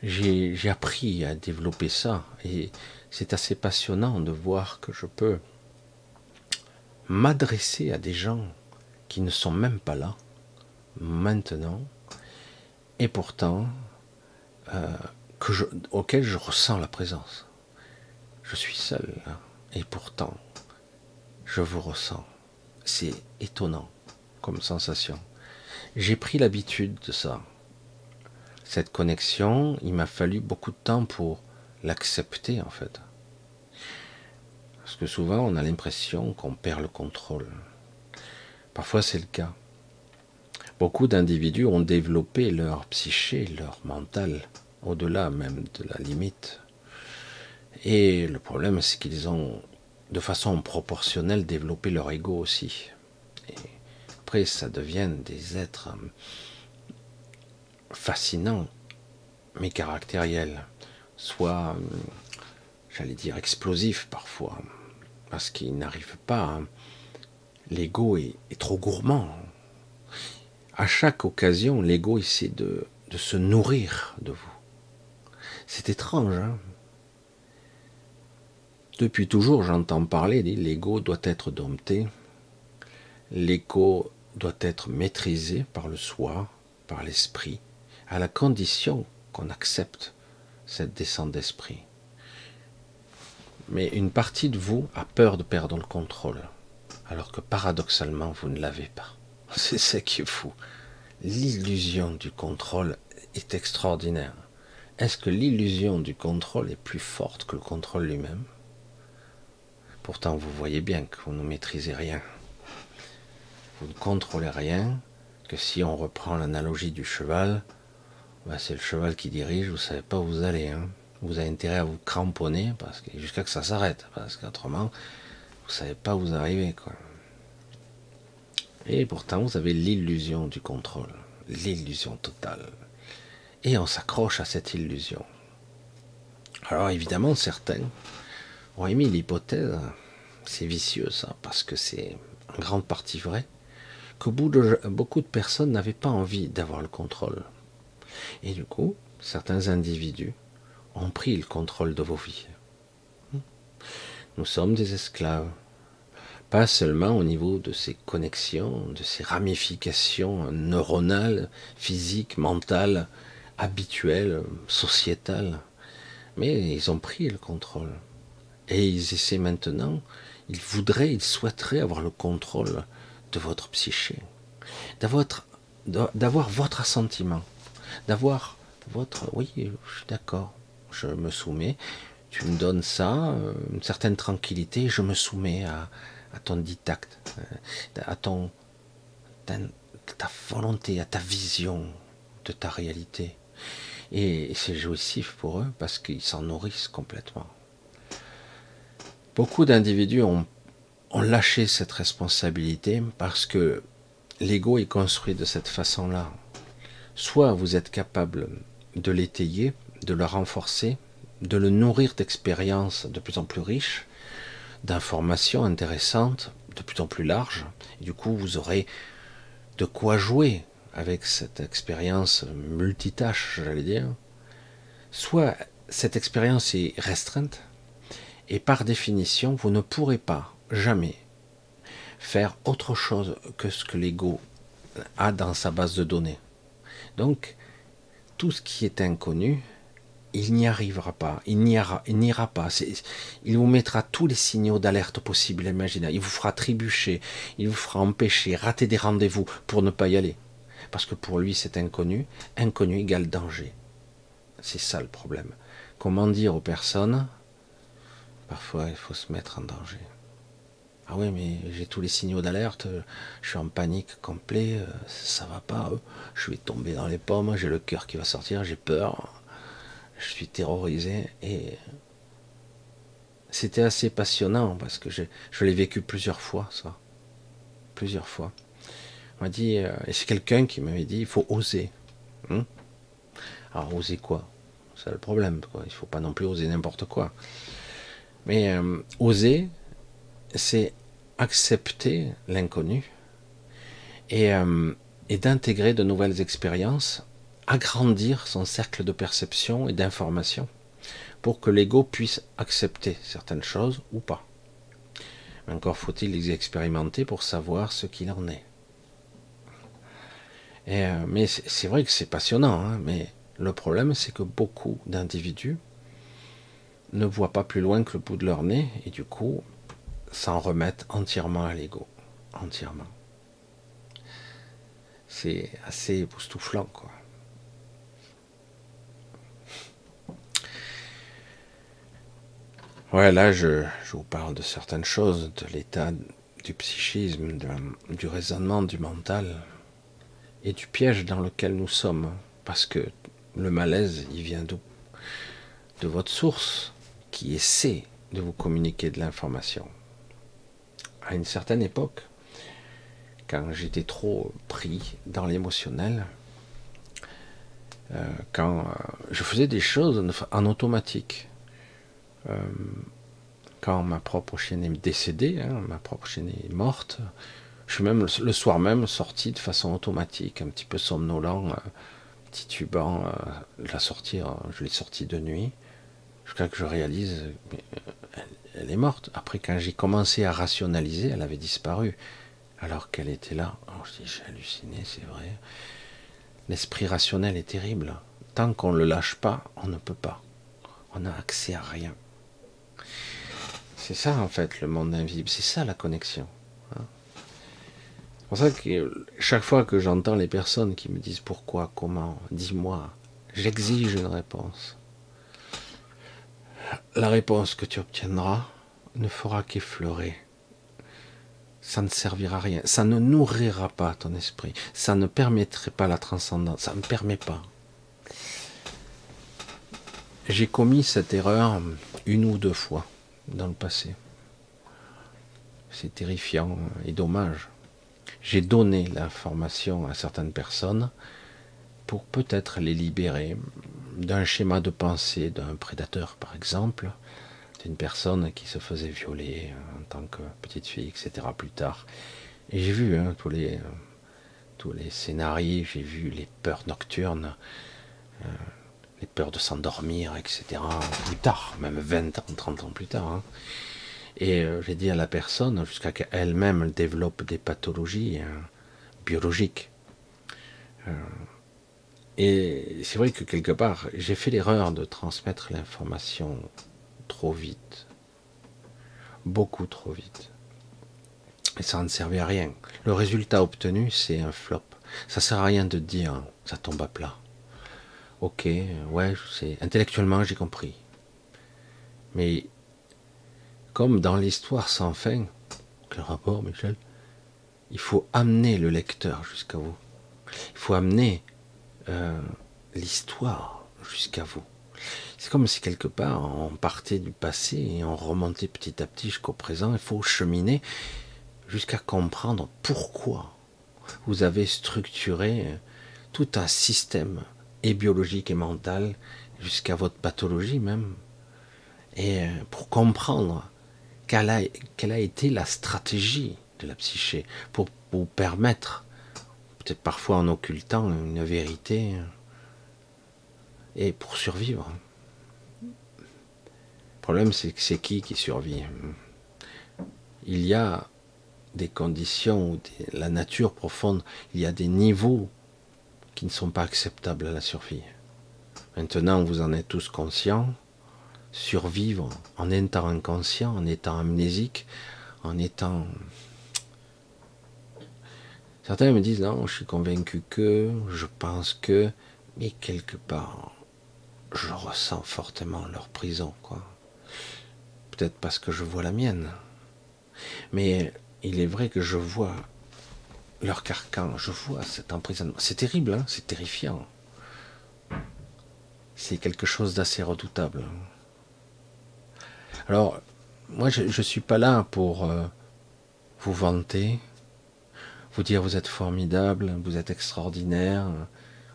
[SPEAKER 1] J'ai appris à développer ça et c'est assez passionnant de voir que je peux m'adresser à des gens qui ne sont même pas là maintenant et pourtant auxquels je ressens la présence. Je suis seul là, et pourtant je vous ressens. C'est étonnant comme sensation. J'ai pris l'habitude de ça. Cette connexion, il m'a fallu beaucoup de temps pour l'accepter en fait. Parce que souvent on a l'impression qu'on perd le contrôle. Parfois c'est le cas. Beaucoup d'individus ont développé leur psyché, leur mental, au-delà même de la limite. Et le problème c'est qu'ils ont de façon proportionnelle développé leur ego aussi. Et après ça devient des êtres fascinants, mais caractériels. Soit, j'allais dire, explosifs parfois, parce qu'ils n'arrivent pas. L'ego est trop gourmand. À chaque occasion, l'ego essaie de se nourrir de vous. C'est étrange, hein. Depuis toujours, j'entends parler, l'ego doit être dompté, l'ego doit être maîtrisé par le soi, par l'esprit, à la condition qu'on accepte cette descente d'esprit. Mais une partie de vous a peur de perdre le contrôle, alors que paradoxalement, vous ne l'avez pas. C'est ça qui est fou. L'illusion du contrôle est extraordinaire. Est-ce que l'illusion du contrôle est plus forte que le contrôle lui-même? Pourtant, vous voyez bien que vous ne maîtrisez rien. Vous ne contrôlez rien, que si on reprend l'analogie du cheval, c'est le cheval qui dirige, vous ne savez pas où vous allez. Hein. Vous avez intérêt à vous cramponner jusqu'à ce que ça s'arrête, parce qu'autrement, vous ne savez pas où vous arrivez, quoi. Et pourtant, vous avez l'illusion du contrôle, l'illusion totale. Et on s'accroche à cette illusion. Alors évidemment, certains ont émis l'hypothèse, c'est vicieux ça, parce que c'est en grande partie vrai, que beaucoup de personnes n'avaient pas envie d'avoir le contrôle. Et du coup, certains individus ont pris le contrôle de vos vies. Nous sommes des esclaves. Pas seulement au niveau de ces connexions, de ces ramifications neuronales, physiques, mentales, habituelles, sociétales, mais ils ont pris le contrôle. Et ils essaient maintenant, ils souhaiteraient avoir le contrôle de votre psyché, d'avoir votre assentiment, d'avoir votre, oui, je suis d'accord, je me soumets, tu me donnes ça, une certaine tranquillité, je me soumets à ton diktat, à ta volonté, à ta vision de ta réalité. Et c'est jouissif pour eux parce qu'ils s'en nourrissent complètement. Beaucoup d'individus ont lâché cette responsabilité parce que l'ego est construit de cette façon-là. Soit vous êtes capable de l'étayer, de le renforcer, de le nourrir d'expériences de plus en plus riches, d'informations intéressantes, de plus en plus larges. Et du coup, vous aurez de quoi jouer avec cette expérience multitâche, j'allais dire. Soit cette expérience est restreinte, et par définition, vous ne pourrez pas jamais faire autre chose que ce que l'ego a dans sa base de données. Donc, tout ce qui est inconnu, il n'y arrivera pas, il n'ira pas. Il vous mettra tous les signaux d'alerte possibles et imaginables. Il vous fera trébucher, il vous fera empêcher, rater des rendez-vous pour ne pas y aller. Parce que pour lui, c'est inconnu. Inconnu égale danger. C'est ça le problème. Comment dire aux personnes, parfois il faut se mettre en danger. Ah oui, mais j'ai tous les signaux d'alerte, je suis en panique complet, ça va pas, je vais tomber dans les pommes, j'ai le cœur qui va sortir, j'ai peur, je suis terrorisé. Et c'était assez passionnant parce que je l'ai vécu plusieurs fois, ça. Plusieurs fois. On m'a dit, et c'est quelqu'un qui m'avait dit, il faut oser. Hein. Alors, oser quoi? C'est le problème, quoi. Il ne faut pas non plus oser n'importe quoi. Mais oser, c'est accepter l'inconnu et, et d'intégrer de nouvelles expériences, agrandir son cercle de perception et d'information pour que l'ego puisse accepter certaines choses ou pas. Encore faut-il les expérimenter pour savoir ce qu'il en est. Et, mais c'est vrai que c'est passionnant, hein, mais le problème c'est que beaucoup d'individus ne voient pas plus loin que le bout de leur nez et du coup s'en remettent entièrement à l'ego. Entièrement. C'est assez époustouflant, quoi. Ouais, là, je vous parle de certaines choses, de l'état du psychisme, du raisonnement, du mental, et du piège dans lequel nous sommes. Parce que le malaise, il vient d'où? De votre source, qui essaie de vous communiquer de l'information. À une certaine époque, quand j'étais trop pris dans l'émotionnel, quand je faisais des choses en automatique, quand ma propre chienne est décédée, hein, ma propre chienne est morte, je suis même le soir même sorti de façon automatique, un petit peu somnolent, titubant, la sortir, je l'ai sortie de nuit, jusqu'à que je réalise, mais, elle est morte. Après, quand j'ai commencé à rationaliser, elle avait disparu, alors qu'elle était là. Alors, je dis, j'ai halluciné, c'est vrai. L'esprit rationnel est terrible. Tant qu'on ne le lâche pas, on ne peut pas. On n'a accès à rien. C'est ça, en fait, le monde invisible. C'est ça, la connexion. C'est pour ça que chaque fois que j'entends les personnes qui me disent pourquoi, comment, dis-moi, j'exige une réponse. La réponse que tu obtiendras ne fera qu'effleurer. Ça ne servira à rien. Ça ne nourrira pas ton esprit. Ça ne permettrait pas la transcendance. Ça ne permet pas. J'ai commis cette erreur une ou deux fois dans le passé. C'est terrifiant et dommage. J'ai donné l'information à certaines personnes pour peut-être les libérer d'un schéma de pensée d'un prédateur, par exemple, d'une personne qui se faisait violer en tant que petite fille, etc. plus tard. Et j'ai vu tous les scénarios, j'ai vu les peurs nocturnes, les peurs de s'endormir, etc. Plus tard, même 20 ans, 30 ans plus tard. Hein. Et j'ai dit à la personne, jusqu'à qu'elle-même développe des pathologies biologiques. Et c'est vrai que quelque part, j'ai fait l'erreur de transmettre l'information trop vite. Beaucoup trop vite. Et ça ne servait à rien. Le résultat obtenu, c'est un flop. Ça sert à rien de dire, ça tombe à plat. Ok, ouais, je sais. Intellectuellement, j'ai compris. Mais comme dans l'histoire sans fin, quel rapport, Michel? Il faut amener le lecteur jusqu'à vous. Il faut amener l'histoire jusqu'à vous. C'est comme si quelque part on partait du passé et on remontait petit à petit jusqu'au présent. Il faut cheminer jusqu'à comprendre pourquoi vous avez structuré tout un système et biologique et mental jusqu'à votre pathologie même. Et pour comprendre quelle a été la stratégie de la psyché pour vous permettre, peut-être parfois en occultant une vérité, et pour survivre. Le problème, c'est que c'est qui survit? Il y a des conditions où la nature profonde, il y a des niveaux qui ne sont pas acceptables à la survie. Maintenant, vous en êtes tous conscients. Survivre en étant inconscient, en étant amnésique, en étant... Certains me disent, non, je suis convaincu que, je pense que, mais quelque part, je ressens fortement leur prison, quoi. Peut-être parce que je vois la mienne. Mais il est vrai que je vois leur carcan, je vois cet emprisonnement. C'est terrible, hein, c'est terrifiant. C'est quelque chose d'assez redoutable. Alors, moi, je ne suis pas là pour vous vanter, vous dire vous êtes formidable, vous êtes extraordinaire,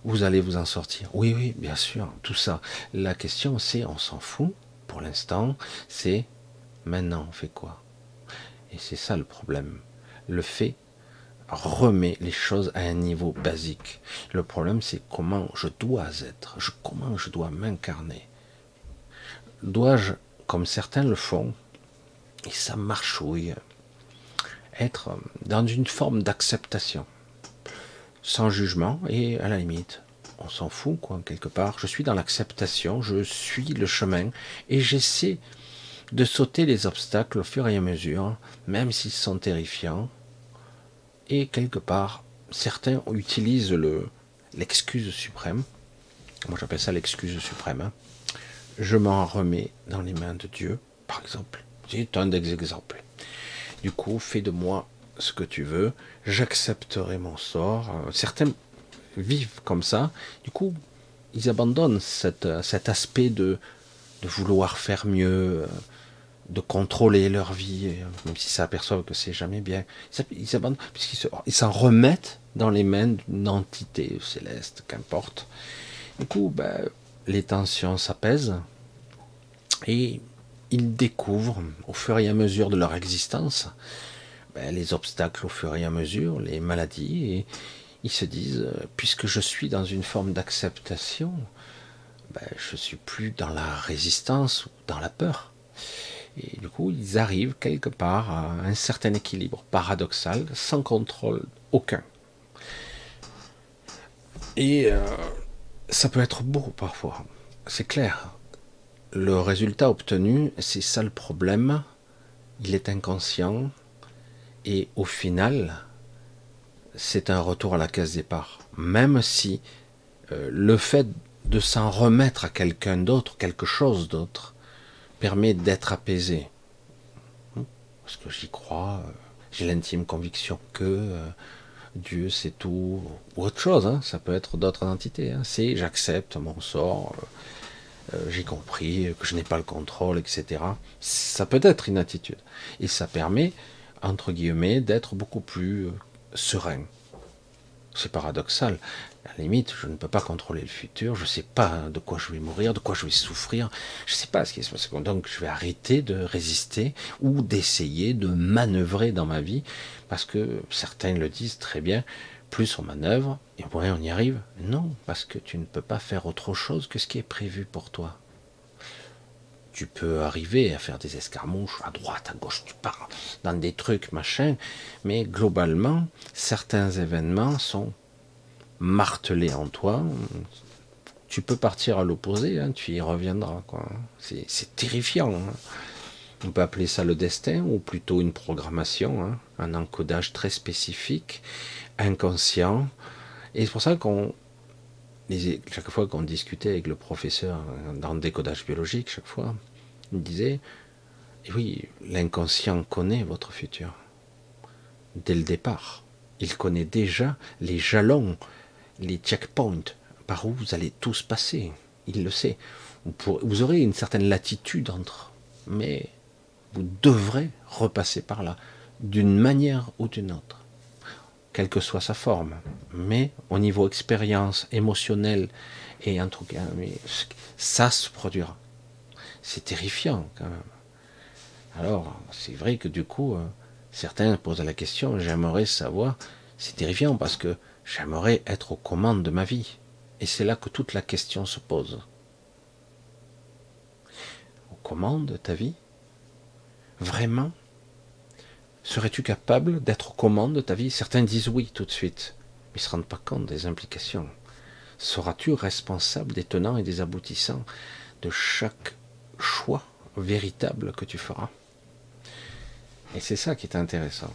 [SPEAKER 1] vous allez vous en sortir. Oui, oui, bien sûr, tout ça. La question, c'est, on s'en fout, pour l'instant, c'est maintenant, on fait quoi? Et c'est ça le problème. Le fait remet les choses à un niveau basique. Le problème, c'est comment je dois être, comment je dois m'incarner. Dois-je, comme certains le font, et ça marchouille, être dans une forme d'acceptation, sans jugement, et à la limite, on s'en fout, quoi, quelque part. Je suis dans l'acceptation, je suis le chemin, et j'essaie de sauter les obstacles au fur et à mesure, même s'ils sont terrifiants. Et quelque part, certains utilisent l'excuse suprême. Moi, j'appelle ça l'excuse suprême. Hein. Je m'en remets dans les mains de Dieu, par exemple. C'est un des exemples. Du coup, fais de moi ce que tu veux, j'accepterai mon sort. Certains vivent comme ça. Du coup, ils abandonnent cet aspect de vouloir faire mieux, de contrôler leur vie, même s'ils s'aperçoivent que c'est jamais bien. Ils abandonnent, puisqu'ils s'en remettent dans les mains d'une entité céleste, qu'importe. Du coup, ben, les tensions s'apaisent et ils découvrent, au fur et à mesure de leur existence, ben, les obstacles au fur et à mesure, les maladies, et ils se disent, puisque je suis dans une forme d'acceptation, ben, je suis plus dans la résistance ou dans la peur. Et du coup, ils arrivent quelque part à un certain équilibre paradoxal, sans contrôle aucun. Et ça peut être beau parfois, c'est clair. Le résultat obtenu, c'est ça le problème, il est inconscient, et au final, c'est un retour à la case départ. Même si le fait de s'en remettre à quelqu'un d'autre, quelque chose d'autre, permet d'être apaisé. Parce que j'y crois, j'ai l'intime conviction que Dieu c'est tout, ou autre chose, hein, ça peut être d'autres entités. Hein. C'est j'accepte mon sort, j'ai compris que je n'ai pas le contrôle, etc. Ça peut être une attitude. Et ça permet, entre guillemets, d'être beaucoup plus serein. C'est paradoxal. À la limite, je ne peux pas contrôler le futur, je ne sais pas de quoi je vais mourir, de quoi je vais souffrir, je ne sais pas ce qui se passe. Donc je vais arrêter de résister ou d'essayer de manœuvrer dans ma vie, parce que certains le disent très bien, plus on manœuvre, et moins on y arrive. Non, parce que tu ne peux pas faire autre chose que ce qui est prévu pour toi. Tu peux arriver à faire des escarmouches à droite, à gauche, tu pars dans des trucs, machin, mais globalement, certains événements sont martelés en toi. Tu peux partir à l'opposé, hein, tu y reviendras, quoi. C'est terrifiant. Hein. On peut appeler ça le destin, ou plutôt une programmation, hein, un encodage très spécifique, inconscient. Et c'est pour ça chaque fois qu'on discutait avec le professeur dans le décodage biologique, chaque fois, il me disait, et oui, l'inconscient connaît votre futur. Dès le départ. Il connaît déjà les jalons, les checkpoints, par où vous allez tous passer. Il le sait. Vous aurez une certaine latitude entre, mais vous devrez repasser par là, d'une manière ou d'une autre, quelle que soit sa forme. Mais au niveau expérience émotionnelle, et en tout cas, ça se produira. C'est terrifiant quand même. Alors, c'est vrai que du coup, certains posent la question, j'aimerais savoir, c'est terrifiant parce que j'aimerais être aux commandes de ma vie. Et c'est là que toute la question se pose. Aux commandes de ta vie? Vraiment? Serais-tu capable d'être aux commandes de ta vie? Certains disent oui tout de suite, mais ils ne se rendent pas compte des implications. Seras-tu responsable des tenants et des aboutissants de chaque choix véritable que tu feras? Et c'est ça qui est intéressant.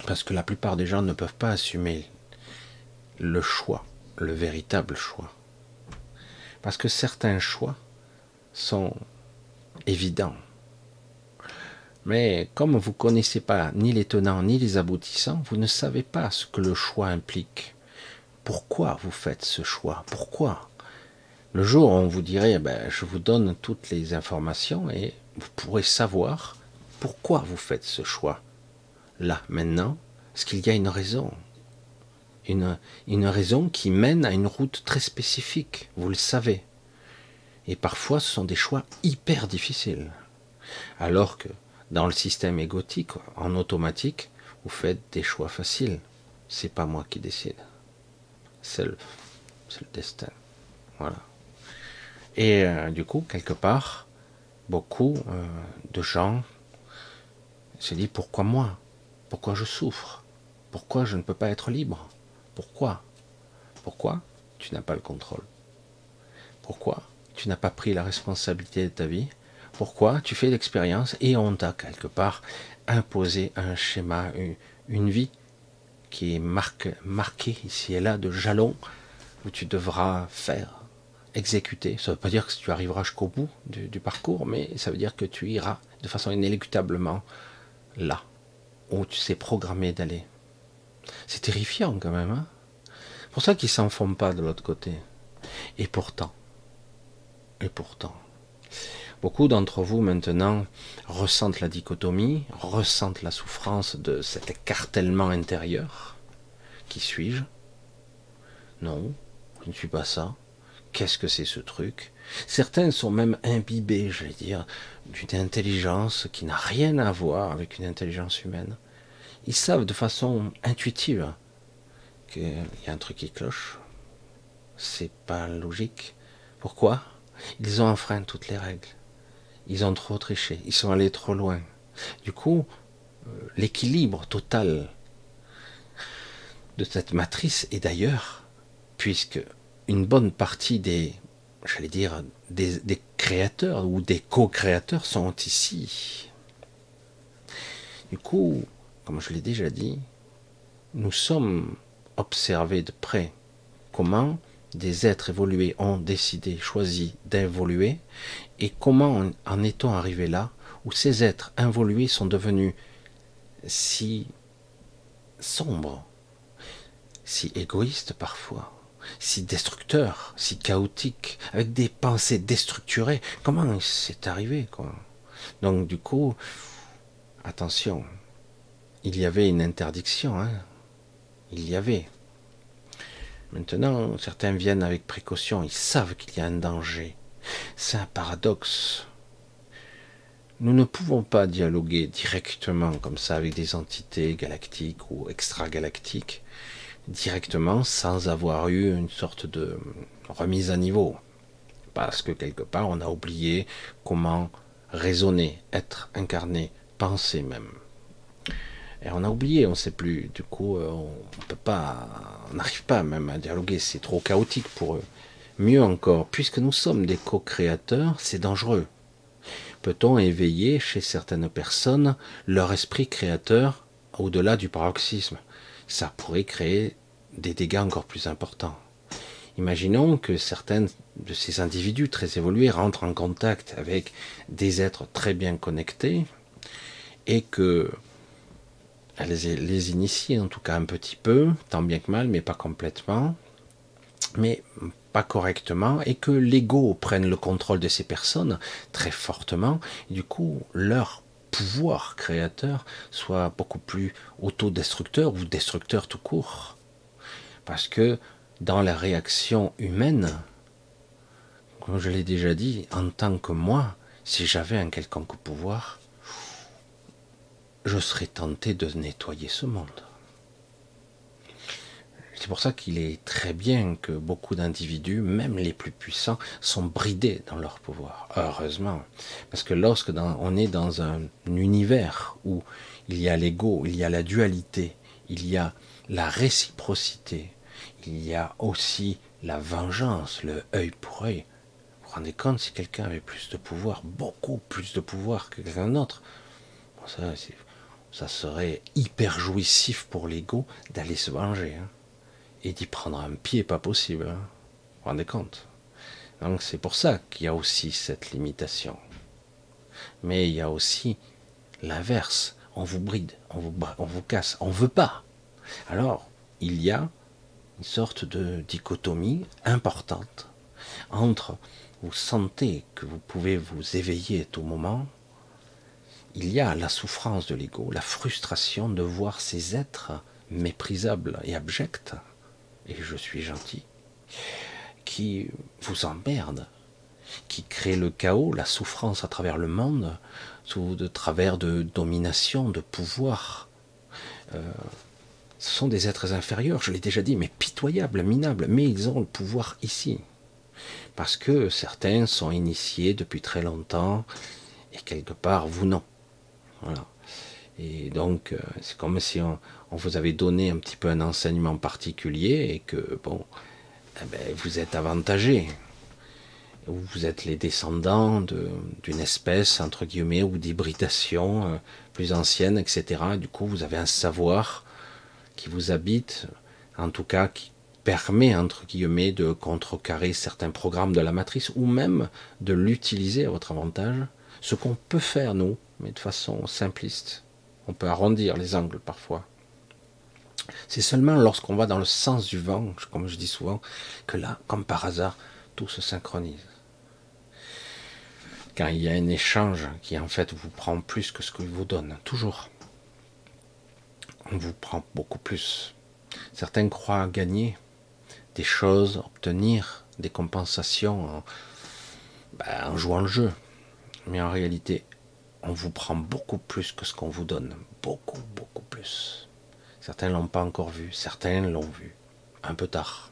[SPEAKER 1] Parce que la plupart des gens ne peuvent pas assumer le choix, le véritable choix. Parce que certains choix sont évidents. Mais comme vous ne connaissez pas ni les tenants ni les aboutissants, vous ne savez pas ce que le choix implique. Pourquoi vous faites ce choix? Pourquoi? Le jour où on vous dirait, ben, je vous donne toutes les informations et vous pourrez savoir pourquoi vous faites ce choix. Là, maintenant, est-ce qu'il y a une raison? Une raison qui mène à une route très spécifique, vous le savez. Et parfois, ce sont des choix hyper difficiles. Alors que dans le système égotique, en automatique, vous faites des choix faciles. C'est pas moi qui décide. C'est le destin. Voilà. Et du coup, quelque part, beaucoup de gens se disent pourquoi moi? Pourquoi je souffre? Pourquoi je ne peux pas être libre? Pourquoi? Pourquoi tu n'as pas le contrôle? Pourquoi tu n'as pas pris la responsabilité de ta vie? Pourquoi tu fais l'expérience et on t'a quelque part imposé un schéma, une vie qui est marquée ici et là de jalons où tu devras faire, exécuter. Ça ne veut pas dire que tu arriveras jusqu'au bout du parcours, mais ça veut dire que tu iras de façon inéluctablement là où tu sais programmé d'aller. C'est terrifiant quand même, hein. C'est pour ça qu'ils s'en font pas de l'autre côté. Et pourtant, beaucoup d'entre vous maintenant ressentent la dichotomie, ressentent la souffrance de cet écartèlement intérieur. Qui suis-je? Non, je ne suis pas ça. Qu'est-ce que c'est ce truc? Certains sont même imbibés, je vais dire, d'une intelligence qui n'a rien à voir avec une intelligence humaine. Ils savent de façon intuitive qu'il y a un truc qui cloche. C'est pas logique. Pourquoi? Ils ont enfreint toutes les règles. Ils ont trop triché. Ils sont allés trop loin. Du coup, l'équilibre total de cette matrice est d'ailleurs, puisque une bonne partie j'allais dire, des créateurs ou des co-créateurs sont ici. Du coup, comme je l'ai déjà dit, nous sommes observés de près comment des êtres évolués ont décidé, choisi d'évoluer, et comment en est-on arrivé là, où ces êtres évolués sont devenus si sombres, si égoïstes parfois, si destructeurs, si chaotiques, avec des pensées déstructurées. Comment c'est arrivé, quoi? Donc du coup, attention, il y avait une interdiction, hein. Il y avait. Maintenant, certains viennent avec précaution, ils savent qu'il y a un danger. C'est un paradoxe. Nous ne pouvons pas dialoguer directement comme ça avec des entités galactiques ou extragalactiques, directement sans avoir eu une sorte de remise à niveau. Parce que quelque part, on a oublié comment raisonner, être incarné, penser même. Et on a oublié, on ne sait plus. Du coup, on peut pas, on n'arrive pas même à dialoguer. C'est trop chaotique pour eux. Mieux encore, puisque nous sommes des co-créateurs, c'est dangereux. Peut-on éveiller chez certaines personnes leur esprit créateur au-delà du paroxysme? Ça pourrait créer des dégâts encore plus importants. Imaginons que certains de ces individus très évolués rentrent en contact avec des êtres très bien connectés et que les initient en tout cas un petit peu, tant bien que mal, mais pas complètement, mais pas correctement, et que l'ego prenne le contrôle de ces personnes très fortement, et du coup leur pouvoir créateur soit beaucoup plus autodestructeur ou destructeur tout court. Parce que dans la réaction humaine, comme je l'ai déjà dit, en tant que moi, si j'avais un quelconque pouvoir, je serais tenté de nettoyer ce monde. C'est pour ça qu'il est très bien que beaucoup d'individus, même les plus puissants, sont bridés dans leur pouvoir. Heureusement. Parce que lorsque on est dans un univers où il y a l'ego, il y a la dualité, il y a la réciprocité, il y a aussi la vengeance, le œil pour œil. Vous vous rendez compte, si quelqu'un avait plus de pouvoir, beaucoup plus de pouvoir que quelqu'un d'autre, bon, ça serait hyper jouissif pour l'ego d'aller se venger, hein, et d'y prendre un pied pas possible, hein. Vous vous rendez compte? Donc c'est pour ça qu'il y a aussi cette limitation. Mais il y a aussi l'inverse, on vous bride, on vous casse, on ne veut pas. Alors, il y a une sorte de dichotomie importante entre vous sentez que vous pouvez vous éveiller à tout moment, il y a la souffrance de l'ego, la frustration de voir ces êtres méprisables et abjects, et je suis gentil, qui vous emmerdent, qui créent le chaos, la souffrance à travers le monde, sous de travers de domination, de pouvoir. Ce sont des êtres inférieurs, je l'ai déjà dit, mais pitoyables, minables, mais ils ont le pouvoir ici. Parce que certains sont initiés depuis très longtemps, et quelque part, vous non. Voilà. Et donc, c'est comme si on vous avait donné un petit peu un enseignement particulier, et que, bon, eh ben, vous êtes avantagés. Vous êtes les descendants d'une espèce, entre guillemets, ou d'hybridation plus ancienne, etc. Du coup, vous avez un savoir qui vous habite, en tout cas qui permet, entre guillemets, de contrecarrer certains programmes de la matrice, ou même de l'utiliser à votre avantage, ce qu'on peut faire, nous, mais de façon simpliste. On peut arrondir les angles parfois. C'est seulement lorsqu'on va dans le sens du vent, comme je dis souvent, que là, comme par hasard, tout se synchronise. Quand il y a un échange qui en fait vous prend plus que ce qu'il vous donne, toujours. On vous prend beaucoup plus. Certains croient gagner des choses, obtenir des compensations en jouant le jeu. Mais en réalité, on vous prend beaucoup plus que ce qu'on vous donne. Beaucoup, beaucoup plus. Certains ne l'ont pas encore vu, certains l'ont vu. Un peu tard.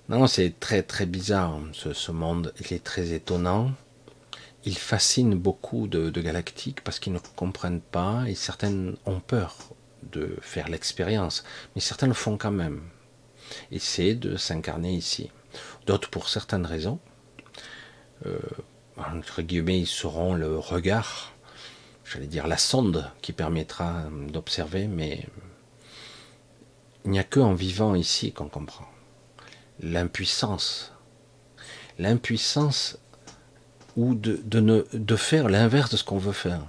[SPEAKER 1] Non, c'est très très bizarre, ce monde. Il est très étonnant. Il fascine beaucoup de galactiques parce qu'ils ne comprennent pas et certains ont peur de faire l'expérience. Mais certains le font quand même. Essayer de s'incarner ici. D'autres pour certaines raisons. Entre guillemets, ils seront le regard, j'allais dire la sonde qui permettra d'observer, mais il n'y a que en vivant ici qu'on comprend. L'impuissance. L'impuissance ou de faire l'inverse de ce qu'on veut faire.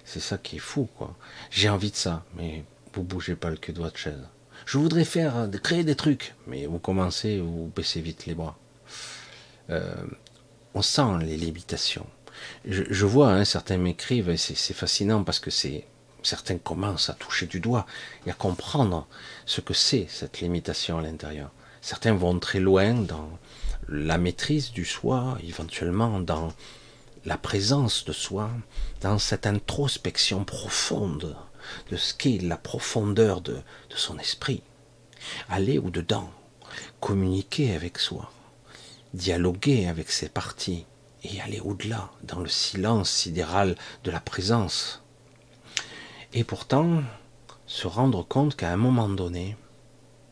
[SPEAKER 1] C'est ça qui est fou, quoi. J'ai envie de ça, mais vous bougez pas le cul de votre chaise. Je voudrais créer des trucs, mais vous commencez, vous baissez vite les bras. On sent les limitations. Je vois, hein, certains m'écrivent, et c'est fascinant parce que certains commencent à toucher du doigt et à comprendre ce que c'est cette limitation à l'intérieur. Certains vont très loin dans la maîtrise du soi, éventuellement dans la présence de soi, dans cette introspection profonde de ce qu'est la profondeur de son esprit. Aller au-dedans, communiquer avec soi, dialoguer avec ses parties et aller au-delà, dans le silence sidéral de la présence. Et pourtant, se rendre compte qu'à un moment donné,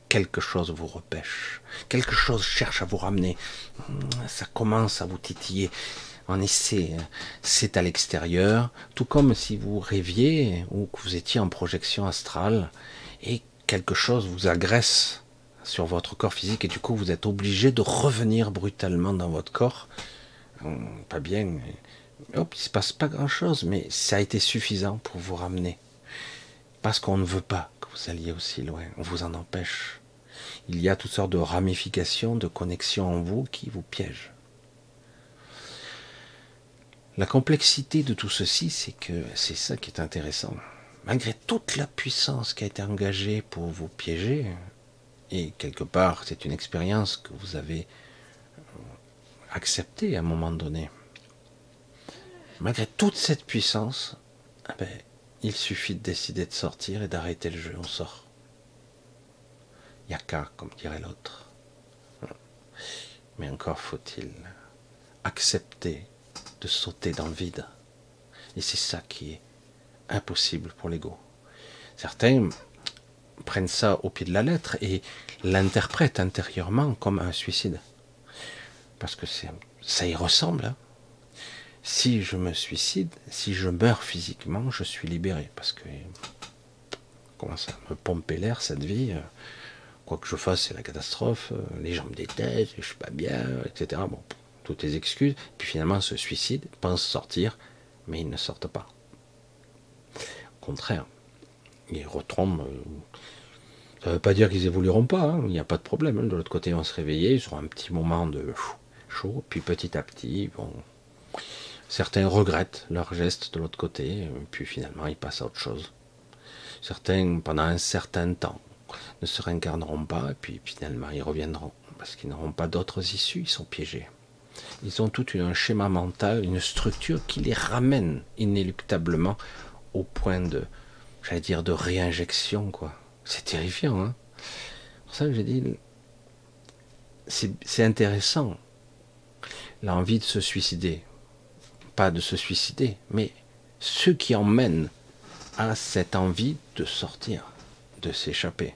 [SPEAKER 1] quelque chose vous repêche, quelque chose cherche à vous ramener, ça commence à vous titiller. En essai, c'est à l'extérieur, tout comme si vous rêviez ou que vous étiez en projection astrale et quelque chose vous agresse sur votre corps physique et du coup vous êtes obligé de revenir brutalement dans votre corps. Pas bien, hop, il se passe pas grand chose, mais ça a été suffisant pour vous ramener. Parce qu'on ne veut pas que vous alliez aussi loin, on vous en empêche. Il y a toutes sortes de ramifications, de connexions en vous qui vous piègent. La complexité de tout ceci, c'est que c'est ça qui est intéressant. Malgré toute la puissance qui a été engagée pour vous piéger, et quelque part c'est une expérience que vous avez acceptée à un moment donné, malgré toute cette puissance, il suffit de décider de sortir et d'arrêter le jeu, on sort. Il n'y a qu'à, comme dirait l'autre. Mais encore faut-il accepter de sauter dans le vide. Et c'est ça qui est impossible pour l'ego. Certains prennent ça au pied de la lettre et l'interprètent intérieurement comme un suicide. Parce que ça y ressemble. Hein. Si je me suicide, si je meurs physiquement, je suis libéré. Parce que comment ça me pomper l'air cette vie, quoi que je fasse, c'est la catastrophe, les gens me détestent, je suis pas bien, etc. Bon, toutes les excuses. Puis finalement, se suicide, pense sortir, mais ils ne sortent pas. Au contraire, ils retombent. Ça ne veut pas dire qu'ils évolueront pas, hein, il n'y a pas de problème. Hein. De l'autre côté, ils vont se réveiller, ils auront un petit moment de chaud, puis petit à petit, certains regrettent leurs gestes de l'autre côté, puis finalement, ils passent à autre chose. Certains, pendant un certain temps, ne se réincarneront pas, et puis finalement, ils reviendront, parce qu'ils n'auront pas d'autres issues, ils sont piégés. Ils ont tout un schéma mental, une structure qui les ramène inéluctablement au point de, j'allais dire, de réinjection, quoi. C'est terrifiant, hein. C'est pour ça que j'ai dit, c'est intéressant, l'envie de se suicider. Pas de se suicider, mais ce qui emmène à cette envie de sortir, de s'échapper.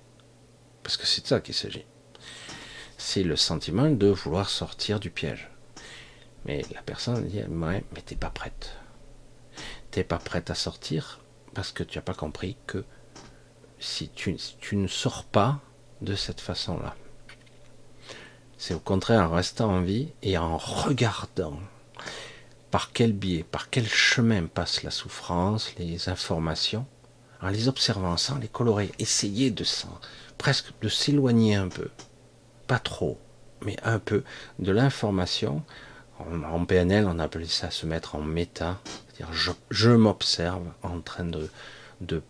[SPEAKER 1] Parce que c'est de ça qu'il s'agit. C'est le sentiment de vouloir sortir du piège. Mais la personne dit, ouais, mais t'es pas prête. T'es pas prête à sortir parce que tu n'as pas compris que si tu ne sors pas de cette façon-là, c'est au contraire en restant en vie et en regardant par quel biais, par quel chemin passe la souffrance, les informations, en les observant sans les colorer, essayer presque de s'éloigner un peu, pas trop, mais un peu de l'information. En PNL, on appelle ça se mettre en méta, c'est-à-dire je m'observe en train de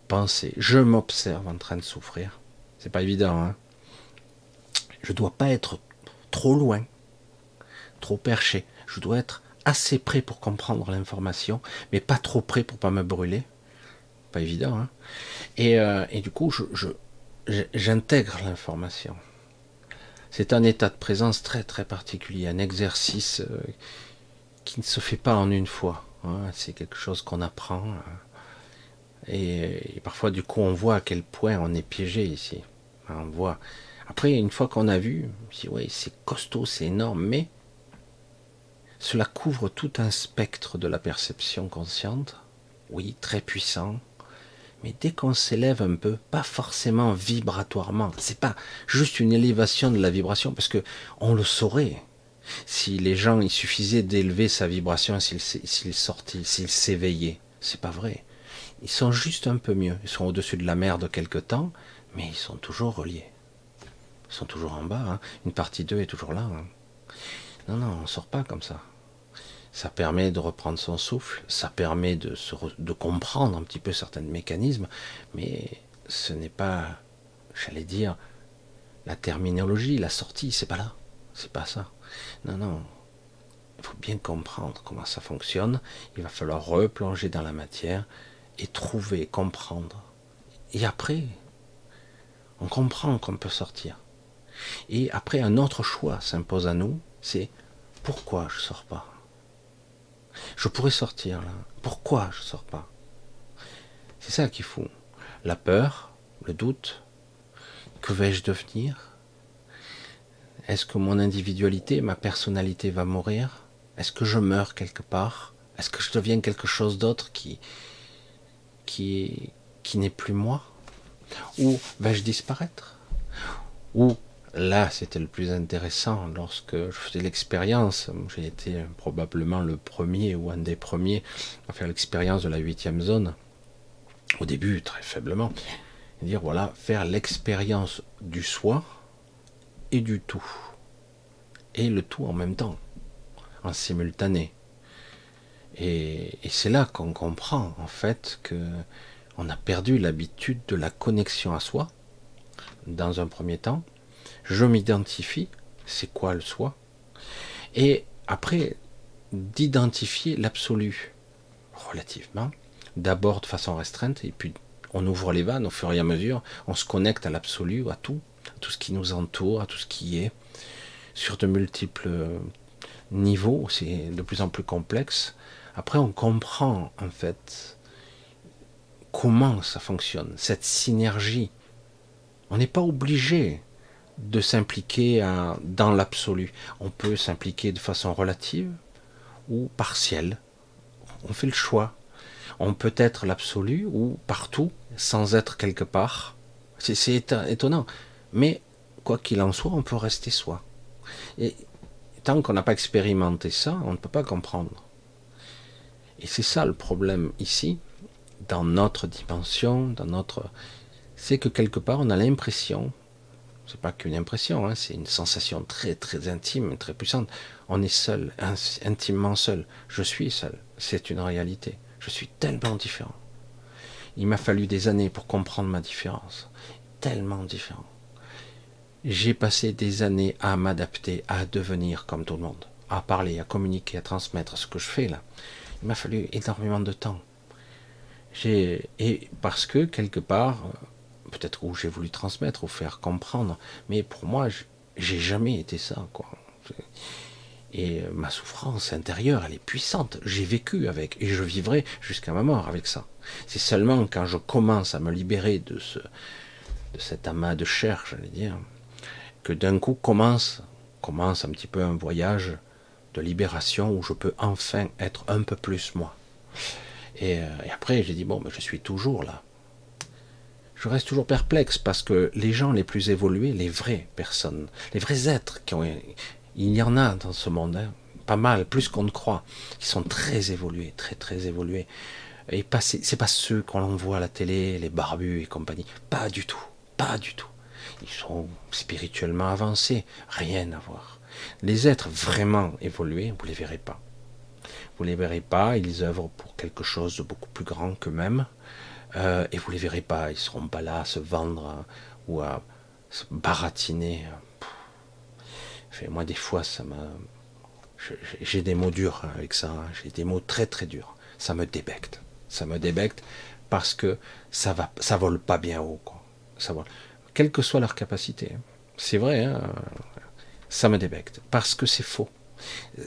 [SPEAKER 1] penser, je m'observe en train de souffrir. C'est pas évident, hein. Je dois pas être trop loin, trop perché. Je dois être assez près pour comprendre l'information, mais pas trop près pour pas me brûler. Pas évident, hein. Et du coup, j'intègre l'information. C'est un état de présence très très particulier, un exercice qui ne se fait pas en une fois. Hein. C'est quelque chose qu'on apprend. Et parfois, du coup, on voit à quel point on est piégé ici. On voit. Après, une fois qu'on a vu, on se dit, ouais, c'est costaud, c'est énorme, mais cela couvre tout un spectre de la perception consciente. Oui, très puissant. Mais dès qu'on s'élève un peu, pas forcément vibratoirement, c'est pas juste une élévation de la vibration, parce que on le saurait. Si les gens, il suffisait d'élever sa vibration s'ils sortaient, s'ils s'éveillaient. C'est pas vrai. Ils sont juste un peu mieux. Ils sont au-dessus de la mer de quelque temps, mais ils sont toujours reliés. Ils sont toujours en bas. Hein. Une partie d'eux est toujours là. Hein. Non, non, on ne sort pas comme ça. Ça permet de reprendre son souffle, ça permet de comprendre un petit peu certains mécanismes, mais ce n'est pas, j'allais dire, la terminologie, la sortie, c'est pas là. C'est pas ça. Non, non. Il faut bien comprendre comment ça fonctionne. Il va falloir replonger dans la matière et trouver, comprendre. Et après, on comprend qu'on peut sortir. Et après, un autre choix s'impose à nous, c'est pourquoi je ne sors pas. Je pourrais sortir là. Pourquoi je ne sors pas? C'est ça qu'il faut. La peur, le doute. Que vais-je devenir? Est-ce que mon individualité, ma personnalité va mourir? Est-ce que je meurs quelque part? Est-ce que je deviens quelque chose d'autre qui n'est plus moi? Ou vais-je disparaître? Ou là, c'était le plus intéressant lorsque je faisais l'expérience. J'ai été probablement le premier ou un des premiers à faire l'expérience de la 8e zone. Au début, très faiblement. Et dire, voilà, faire l'expérience du soi et du tout. Et le tout en même temps, en simultané. Et c'est là qu'on comprend, en fait, que on a perdu l'habitude de la connexion à soi, dans un premier temps. Je m'identifie, c'est quoi le soi? Et après, d'identifier l'absolu, relativement, d'abord de façon restreinte, et puis on ouvre les vannes au fur et à mesure, on se connecte à l'absolu, à tout ce qui nous entoure, à tout ce qui est, sur de multiples niveaux, c'est de plus en plus complexe. Après, on comprend, en fait, comment ça fonctionne, cette synergie. On n'est pas obligé de s'impliquer dans l'absolu. On peut s'impliquer de façon relative ou partielle. On fait le choix. On peut être l'absolu ou partout sans être quelque part. C'est étonnant. Mais quoi qu'il en soit, on peut rester soi. Et tant qu'on n'a pas expérimenté ça, on ne peut pas comprendre. Et c'est ça le problème ici, dans notre dimension, c'est que quelque part on a l'impression, c'est pas qu'une impression, hein, c'est une sensation très très intime, très puissante. On est seul, intimement seul. Je suis seul. C'est une réalité. Je suis tellement différent. Il m'a fallu des années pour comprendre ma différence. Tellement différent. J'ai passé des années à m'adapter, à devenir comme tout le monde, à parler, à communiquer, à transmettre ce que je fais là. Il m'a fallu énormément de temps. Et parce que quelque part, peut-être où j'ai voulu transmettre ou faire comprendre, mais pour moi, j'ai jamais été ça, quoi. Et ma souffrance intérieure, elle est puissante. J'ai vécu avec, et je vivrai jusqu'à ma mort avec ça. C'est seulement quand je commence à me libérer de cet amas de chair, j'allais dire, que d'un coup commence un petit peu un voyage de libération où je peux enfin être un peu plus moi. Et après, j'ai dit, bon, mais je suis toujours là. Je reste toujours perplexe parce que les gens les plus évolués, les vraies personnes, les vrais êtres, il y en a dans ce monde, hein, pas mal, plus qu'on ne croit, qui sont très évolués, très très évolués. Et c'est pas ceux qu'on voit à la télé, les barbus et compagnie. Pas du tout, pas du tout. Ils sont spirituellement avancés, rien à voir. Les êtres vraiment évolués, vous les verrez pas. Vous les verrez pas, ils œuvrent pour quelque chose de beaucoup plus grand qu'eux-mêmes. Et vous les verrez pas, ils seront pas là à se vendre ou à se baratiner. Enfin, moi, des fois, j'ai des mots durs avec ça. Hein. J'ai des mots très très durs. Ça me débecte. Ça me débecte parce que ça vole pas bien haut, quoi. Ça vole, quelle que soit leur capacité. Hein. C'est vrai. Hein, ça me débecte parce que c'est faux.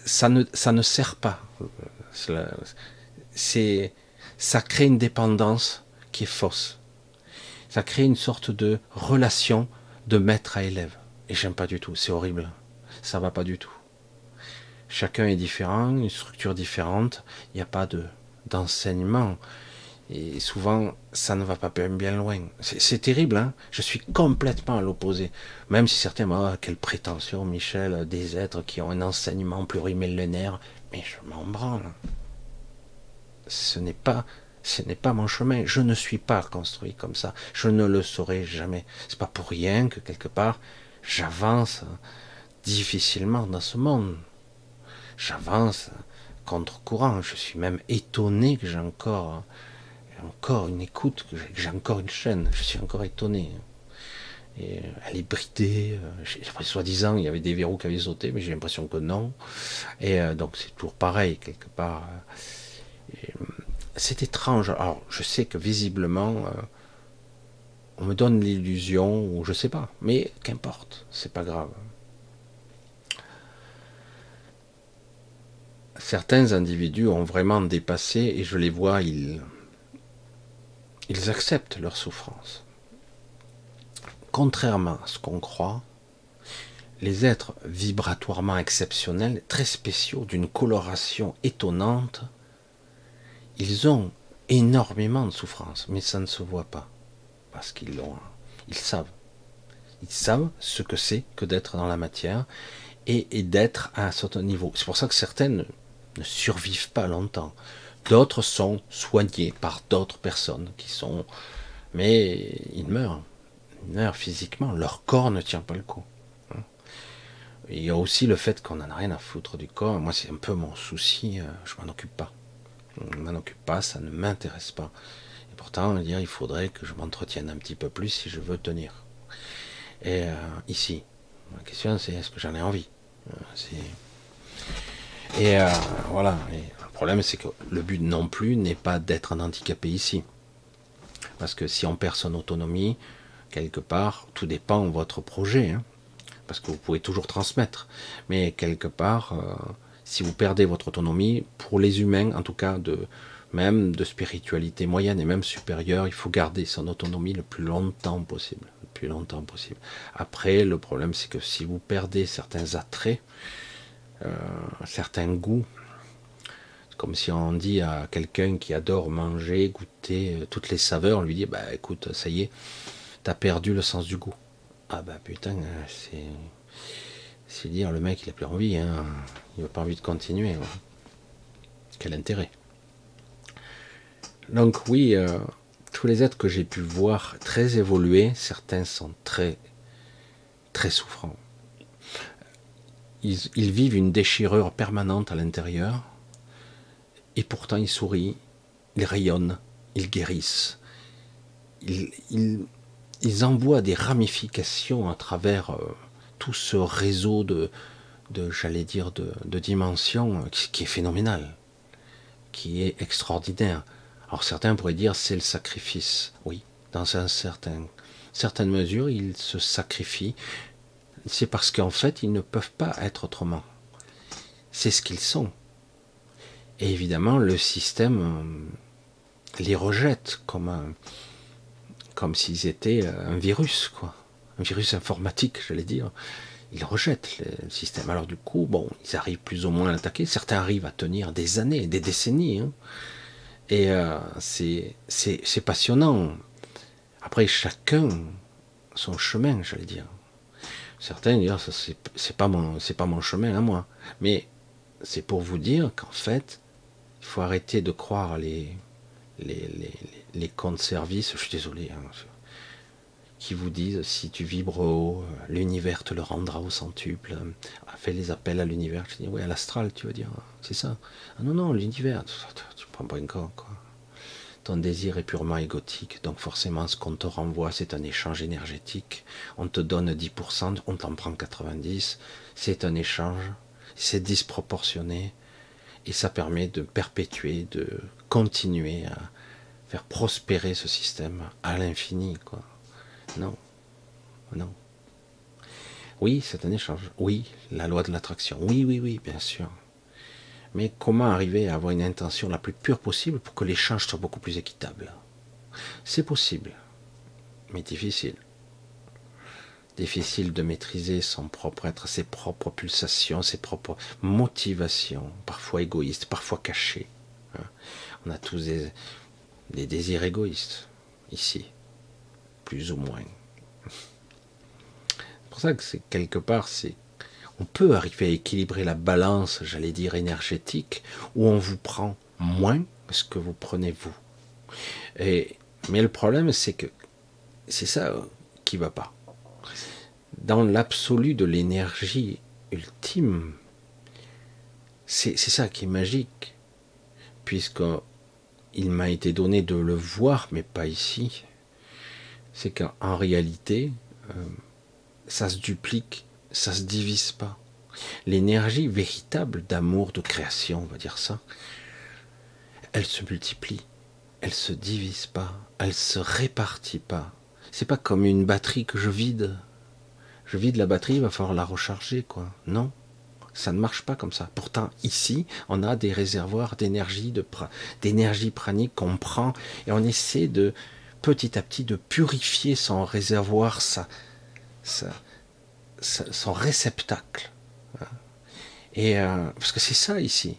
[SPEAKER 1] Ça ne sert pas. Ça crée une dépendance qui est fausse. Ça crée une sorte de relation de maître à élève. Et j'aime pas du tout, c'est horrible. Ça va pas du tout. Chacun est différent, une structure différente, il n'y a pas d'enseignement. Et souvent, ça ne va pas bien loin. C'est terrible, hein. Je suis complètement à l'opposé. Même si certains m'ont dit, quelle prétention, Michel, des êtres qui ont un enseignement plurimillénaire. Mais je m'en branle. Ce n'est pas mon chemin. Je ne suis pas construit comme ça. Je ne le saurai jamais. C'est pas pour rien que quelque part j'avance difficilement dans ce monde. J'avance contre courant. Je suis même étonné que j'ai encore une écoute, que j'ai encore une chaîne. Je suis encore étonné. Et elle est bridée. Soi-disant, il y avait des verrous qui avaient sauté, mais j'ai l'impression que non. Et donc c'est toujours pareil quelque part. C'est étrange. Alors, je sais que visiblement, on me donne l'illusion, ou je sais pas, mais qu'importe, c'est pas grave. Certains individus ont vraiment dépassé, et je les vois, ils acceptent leur souffrance. Contrairement à ce qu'on croit, les êtres vibratoirement exceptionnels, très spéciaux, d'une coloration étonnante, ils ont énormément de souffrance, mais ça ne se voit pas, parce ils savent. Ils savent ce que c'est que d'être dans la matière et d'être à un certain niveau. C'est pour ça que certaines ne survivent pas longtemps. D'autres sont soignés par d'autres personnes mais ils meurent. Ils meurent physiquement. Leur corps ne tient pas le coup. Il y a aussi le fait qu'on n'en a rien à foutre du corps. Moi, c'est un peu mon souci. Je m'en occupe pas. Je m'en occupe pas, ça ne m'intéresse pas. Et pourtant, il faudrait que je m'entretienne un petit peu plus si je veux tenir. Et ici, la question c'est est-ce que j'en ai envie. Voilà. Et le problème c'est que le but non plus n'est pas d'être un handicapé ici. Parce que si on perd son autonomie, quelque part, tout dépend de votre projet. Hein, parce que vous pouvez toujours transmettre. Mais quelque part, si vous perdez votre autonomie, pour les humains, en tout cas même de spiritualité moyenne et même supérieure, il faut garder son autonomie le plus longtemps possible. Le plus longtemps possible. Après, le problème, c'est que si vous perdez certains attraits, certains goûts, c'est comme si on dit à quelqu'un qui adore manger, goûter toutes les saveurs, on lui dit, bah écoute, ça y est, t'as perdu le sens du goût. Ah bah putain, c'est dire le mec il a plus envie, hein. Il n'a pas envie de continuer. Ouais. Quel intérêt? Donc oui, tous les êtres que j'ai pu voir très évoluer, certains sont très très souffrants. Ils vivent une déchirure permanente à l'intérieur, et pourtant ils sourient, ils rayonnent, ils guérissent. Ils, ils, ils envoient des ramifications à travers tout ce réseau j'allais dire, de dimensions qui est phénoménal, qui est extraordinaire. Alors certains pourraient dire c'est le sacrifice. Oui, dans certaine mesure, ils se sacrifient. C'est parce qu'en fait, ils ne peuvent pas être autrement. C'est ce qu'ils sont. Et évidemment, le système les rejette comme s'ils étaient un virus, quoi. Un virus informatique, j'allais dire. Ils rejettent le système. Alors du coup, bon, ils arrivent plus ou moins à l'attaquer. Certains arrivent à tenir des années, des décennies. Hein. Et c'est passionnant. Après, chacun son chemin, j'allais dire. Certains disent, ça c'est pas mon chemin à moi. Mais c'est pour vous dire qu'en fait, il faut arrêter de croire les comptes services. Je suis désolé. Hein, qui vous disent si tu vibres haut, l'univers te le rendra au centuple. Fais les appels à l'univers. Je dis oui, à l'astral, tu veux dire, c'est ça. Ah non, non, l'univers, tu prends pas une con, quoi. Ton désir est purement égotique, donc forcément ce qu'on te renvoie c'est un échange énergétique. On te donne 10%, on t'en prend 90%, c'est un échange, c'est disproportionné, et ça permet de perpétuer, de continuer à faire prospérer ce système à l'infini, quoi. Non, non. Oui, c'est un échange. Oui, la loi de l'attraction. Oui, oui, oui, bien sûr. Mais comment arriver à avoir une intention la plus pure possible pour que l'échange soit beaucoup plus équitable? C'est possible, mais difficile. Difficile de maîtriser son propre être, ses propres pulsations, ses propres motivations, parfois égoïstes, parfois cachées. On a tous des désirs égoïstes, ici, plus ou moins. C'est pour ça que c'est quelque part, on peut arriver à équilibrer la balance, j'allais dire énergétique, où on vous prend moins que ce que vous prenez vous. Mais le problème, c'est que c'est ça qui va pas. Dans l'absolu de l'énergie ultime, c'est ça qui est magique, puisqu'il m'a été donné de le voir, mais pas ici. C'est qu'en réalité, ça se duplique, ça se divise pas. L'énergie véritable d'amour, de création, on va dire ça, elle se multiplie, elle se divise pas, elle se répartit pas. C'est pas comme une batterie que je vide. Je vide la batterie, il va falloir la recharger, quoi. Non, ça ne marche pas comme ça. Pourtant, ici, on a des réservoirs d'énergie pranique qu'on prend et on essaie de petit à petit de purifier son réservoir, son réceptacle. Et parce que c'est ça ici.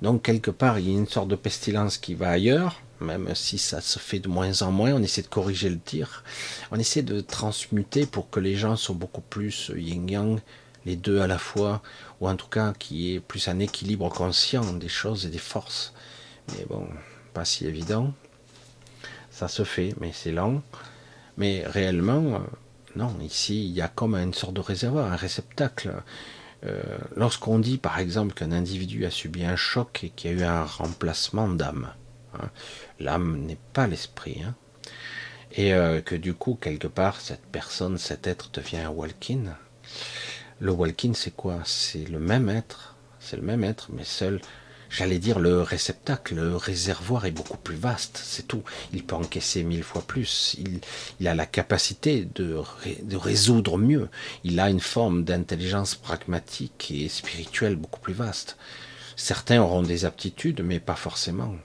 [SPEAKER 1] Donc quelque part, il y a une sorte de pestilence qui va ailleurs, même si ça se fait de moins en moins, on essaie de corriger le tir, on essaie de transmuter pour que les gens soient beaucoup plus yin-yang, les deux à la fois, ou en tout cas qu'il y ait plus un équilibre conscient des choses et des forces. Mais bon, pas si évident. Ça se fait, mais c'est lent. Mais réellement, non, ici, il y a comme une sorte de réservoir, un réceptacle. Lorsqu'on dit par exemple qu'un individu a subi un choc et qu'il y a eu un remplacement d'âme, hein, l'âme n'est pas l'esprit, hein, et que du coup quelque part cette personne, cet être devient un walk-in. Le walk-in c'est quoi? C'est le même être, mais seul, j'allais dire le réceptacle, le réservoir est beaucoup plus vaste, c'est tout. Il peut encaisser 1000 fois plus, il a la capacité de résoudre mieux, il a une forme d'intelligence pragmatique et spirituelle beaucoup plus vaste. Certains auront des aptitudes, mais pas forcément.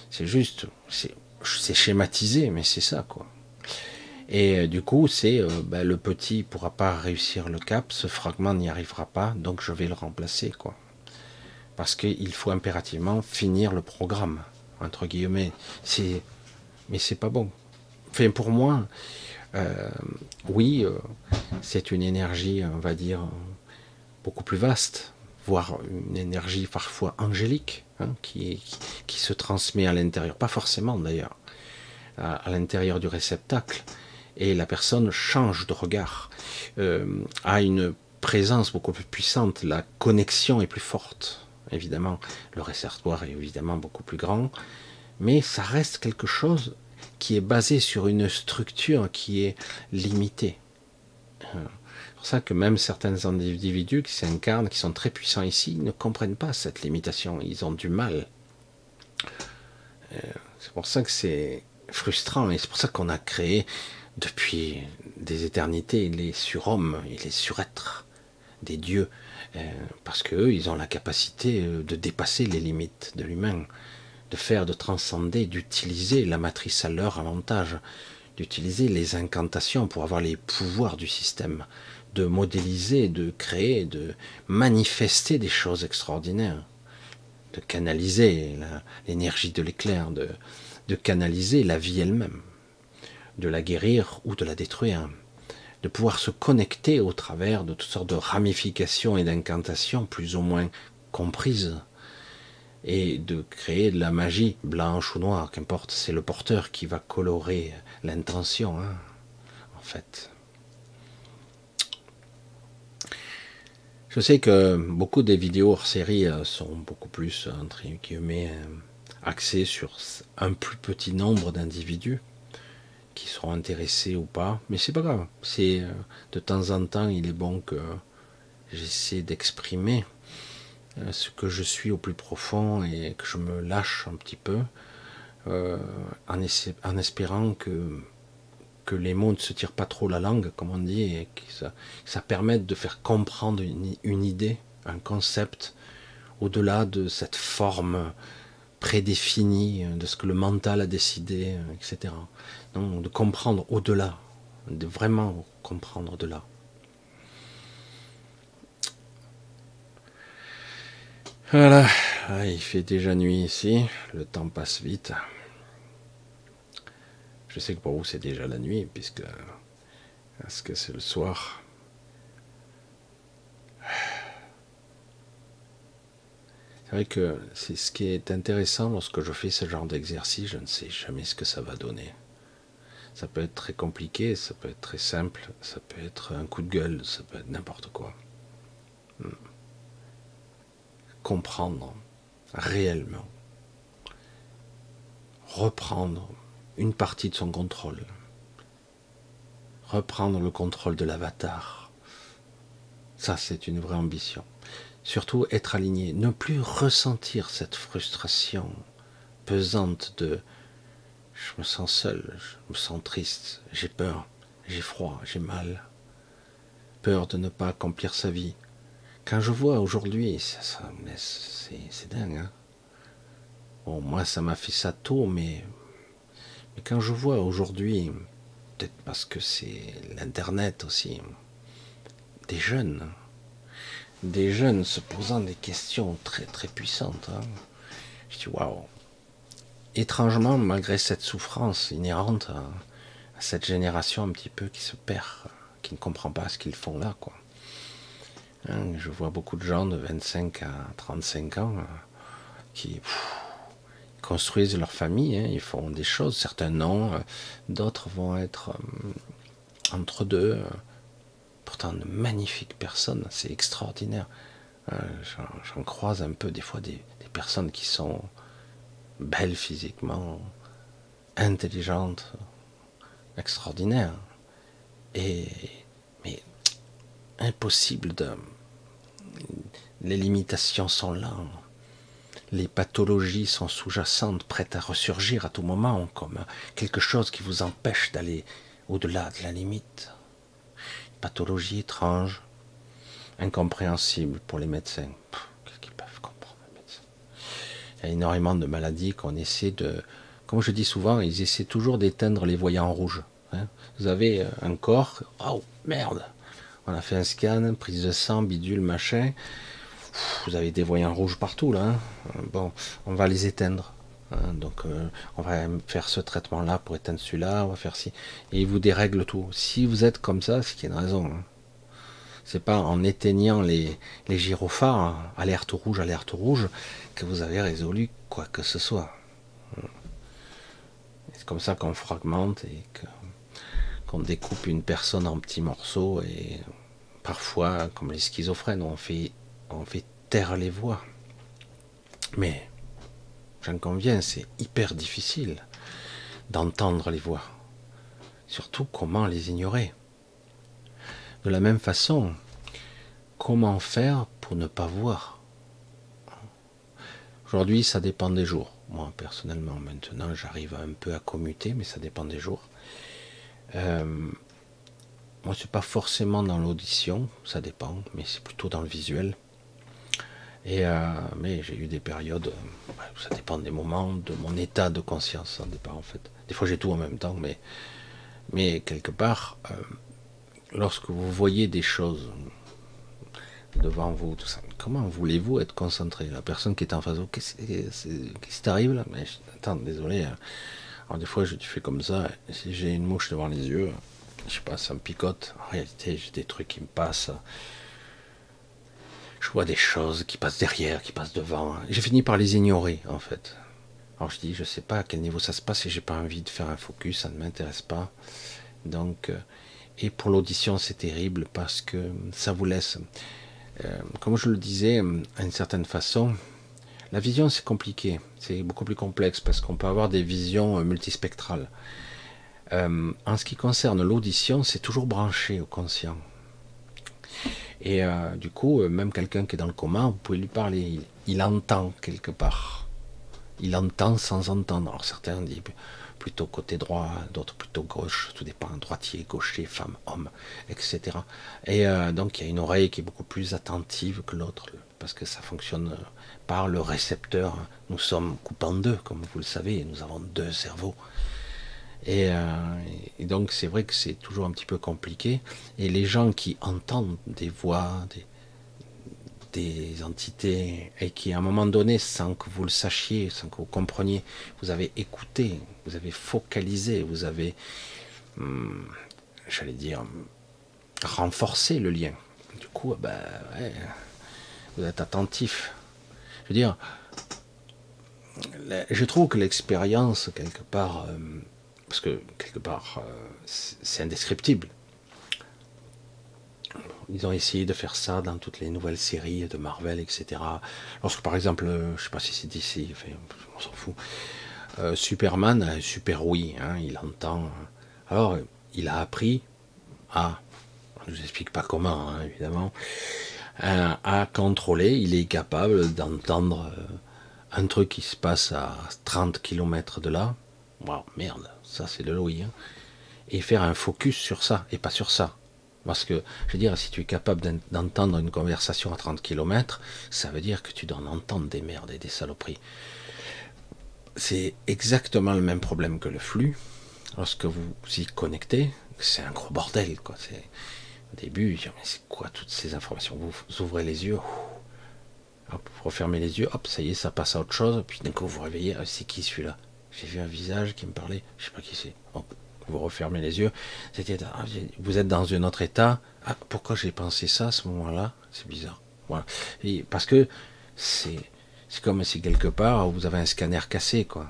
[SPEAKER 1] C'est juste, c'est schématisé, mais c'est ça, quoi. Et du coup, c'est le petit pourra pas réussir le cap, ce fragment n'y arrivera pas, donc je vais le remplacer, quoi. Parce qu'il faut impérativement finir le programme, entre guillemets. Mais c'est pas bon. Enfin, pour moi, oui, c'est une énergie, on va dire, beaucoup plus vaste, voire une énergie parfois angélique, hein, qui se transmet à l'intérieur, pas forcément d'ailleurs, à l'intérieur du réceptacle, et la personne change de regard, a une présence beaucoup plus puissante, la connexion est plus forte, évidemment, le réservoir est évidemment beaucoup plus grand, mais ça reste quelque chose qui est basé sur une structure qui est limitée. C'est pour ça que même certains individus qui s'incarnent, qui sont très puissants ici, ne comprennent pas cette limitation, ils ont du mal. C'est pour ça que c'est frustrant, et c'est pour ça qu'on a créé depuis des éternités les surhommes et les surêtres, des dieux, parce qu'eux, ils ont la capacité de dépasser les limites de l'humain, de transcender, d'utiliser la matrice à leur avantage, d'utiliser les incantations pour avoir les pouvoirs du système, de modéliser, de créer, de manifester des choses extraordinaires, de canaliser l'énergie de l'éclair, de canaliser la vie elle-même, de la guérir ou de la détruire, de pouvoir se connecter au travers de toutes sortes de ramifications et d'incantations plus ou moins comprises, et de créer de la magie, blanche ou noire, qu'importe, c'est le porteur qui va colorer l'intention, hein, en fait. Je sais que beaucoup des vidéos hors série sont beaucoup plus, entre guillemets, axées sur un plus petit nombre d'individus qui seront intéressés ou pas, mais c'est pas grave. C'est de temps en temps, il est bon que j'essaie d'exprimer ce que je suis au plus profond et que je me lâche un petit peu en espérant que les mots ne se tirent pas trop la langue, comme on dit, et que ça permette de faire comprendre une idée, un concept, au-delà de cette forme prédéfinie, de ce que le mental a décidé, etc. Donc, de comprendre au-delà, de vraiment comprendre au-delà. Voilà, il fait déjà nuit ici, le temps passe vite. Je sais que pour vous c'est déjà la nuit, parce que c'est le soir. C'est vrai que c'est ce qui est intéressant lorsque je fais ce genre d'exercice, je ne sais jamais ce que ça va donner. Ça peut être très compliqué, ça peut être très simple, ça peut être un coup de gueule, ça peut être n'importe quoi. Comprendre réellement, reprendre une partie de son contrôle, reprendre le contrôle de l'avatar, ça c'est une vraie ambition. Surtout être aligné, ne plus ressentir cette frustration pesante de je me sens seul, je me sens triste, j'ai peur, j'ai froid, j'ai mal, peur de ne pas accomplir sa vie. Quand je vois aujourd'hui, c'est dingue, hein. Bon, moi ça m'a fait ça tôt, mais quand je vois aujourd'hui, peut-être parce que c'est l'internet aussi, des jeunes se posant des questions très très puissantes, hein. Je dis waouh. Étrangement, malgré cette souffrance inhérente à cette génération un petit peu qui se perd, qui ne comprend pas ce qu'ils font là, quoi. Hein, je vois beaucoup de gens de 25 à 35 ans qui construisent leur famille, hein, ils font des choses, certains non, d'autres vont être entre deux, pourtant de magnifiques personnes, c'est extraordinaire. J'en croise un peu des fois des personnes qui sont belles physiquement, intelligentes, extraordinaires, mais impossible de... Les limitations sont là, les pathologies sont sous-jacentes, prêtes à ressurgir à tout moment, comme quelque chose qui vous empêche d'aller au-delà de la limite. Pathologie étrange, incompréhensible pour les médecins. Qu'est-ce qu'ils peuvent comprendre, les médecins? Il y a énormément de maladies qu'on essaie de... Comme je dis souvent, ils essaient toujours d'éteindre les voyants en rouge. Hein. Vous avez un corps, oh merde, on a fait un scan, prise de sang, bidule, machin. Vous avez des voyants rouges partout là. Hein. Bon, on va les éteindre. Hein. Donc on va faire ce traitement-là pour éteindre celui-là, on va faire ci. Et ils vous dérèglent tout. Si vous êtes comme ça, c'est qu'il y a une raison. Hein. C'est pas en éteignant les gyrophares, alerte rouge, que vous avez résolu quoi que ce soit. C'est comme ça qu'on fragmente et qu'on découpe une personne en petits morceaux, et parfois, comme les schizophrènes, on fait taire les voix. Mais j'en conviens, c'est hyper difficile d'entendre les voix. Surtout, comment les ignorer? De la même façon, comment faire pour ne pas voir? Aujourd'hui, ça dépend des jours. Moi, personnellement, maintenant, j'arrive un peu à commuter, mais ça dépend des jours. Moi, c'est pas forcément dans l'audition, ça dépend, mais c'est plutôt dans le visuel. Mais j'ai eu des périodes, ça dépend des moments, de mon état de conscience, ça dépend en fait. Des fois, j'ai tout en même temps, mais quelque part, lorsque vous voyez des choses devant vous, tout ça, comment voulez-vous être concentré? La personne qui est en face de vous, qu'est-ce qui t'arrive là? Mais attends, désolé. Alors des fois, je fais comme ça. Si j'ai une mouche devant les yeux, je sais pas, ça me picote. En réalité, j'ai des trucs qui me passent. Je vois des choses qui passent derrière, qui passent devant. J'ai fini par les ignorer, en fait. Alors je dis, je sais pas à quel niveau ça se passe et j'ai pas envie de faire un focus, ça ne m'intéresse pas. Donc, et pour l'audition, c'est terrible parce que ça vous laisse, comme je le disais, à une certaine façon, la vision c'est compliqué, c'est beaucoup plus complexe parce qu'on peut avoir des visions multispectrales. En ce qui concerne l'audition, c'est toujours branché au conscient. Et du coup, même quelqu'un qui est dans le coma, vous pouvez lui parler, il entend quelque part. Il entend sans entendre. Alors certains disent plutôt côté droit, d'autres plutôt gauche, tout dépend, droitier, gaucher, femme, homme, etc. Et donc il y a une oreille qui est beaucoup plus attentive que l'autre, parce que ça fonctionne par le récepteur. Nous sommes coupés en deux, comme vous le savez, nous avons deux cerveaux. Et donc c'est vrai que c'est toujours un petit peu compliqué. Et les gens qui entendent des voix, des entités, et qui à un moment donné, sans que vous le sachiez, sans que vous compreniez, vous avez écouté, vous avez focalisé, vous avez, j'allais dire, renforcé le lien. Du coup, ben, ouais, vous êtes attentif. Je veux dire, je trouve que l'expérience, quelque part, parce que quelque part, c'est indescriptible. Ils ont essayé de faire ça dans toutes les nouvelles séries de Marvel, etc. Lorsque, par exemple, je sais pas si c'est DC, enfin, on s'en fout, Superman, super oui, hein, il entend. Alors, il a appris à, je ne vous explique pas comment, hein, évidemment, à contrôler, il est capable d'entendre un truc qui se passe à 30 km de là. Wow, merde, ça c'est de l'OI. Hein. Et faire un focus sur ça, et pas sur ça. Parce que, je veux dire, si tu es capable d'entendre une conversation à 30 km, ça veut dire que tu dois en entendre des merdes et des saloperies. C'est exactement le même problème que le flux. Lorsque vous y connectez, c'est un gros bordel, quoi. Au début, je dis, mais c'est quoi toutes ces informations? Vous ouvrez les yeux, hop, vous refermez les yeux, hop, ça y est, ça passe à autre chose, puis d'un coup vous vous réveillez, ah, c'est qui celui-là? J'ai vu un visage qui me parlait, je sais pas qui c'est. Hop, vous refermez les yeux, vous êtes dans un autre état. Ah, pourquoi j'ai pensé ça à ce moment-là? C'est bizarre. Voilà. Et parce que c'est comme si quelque part vous avez un scanner cassé, quoi.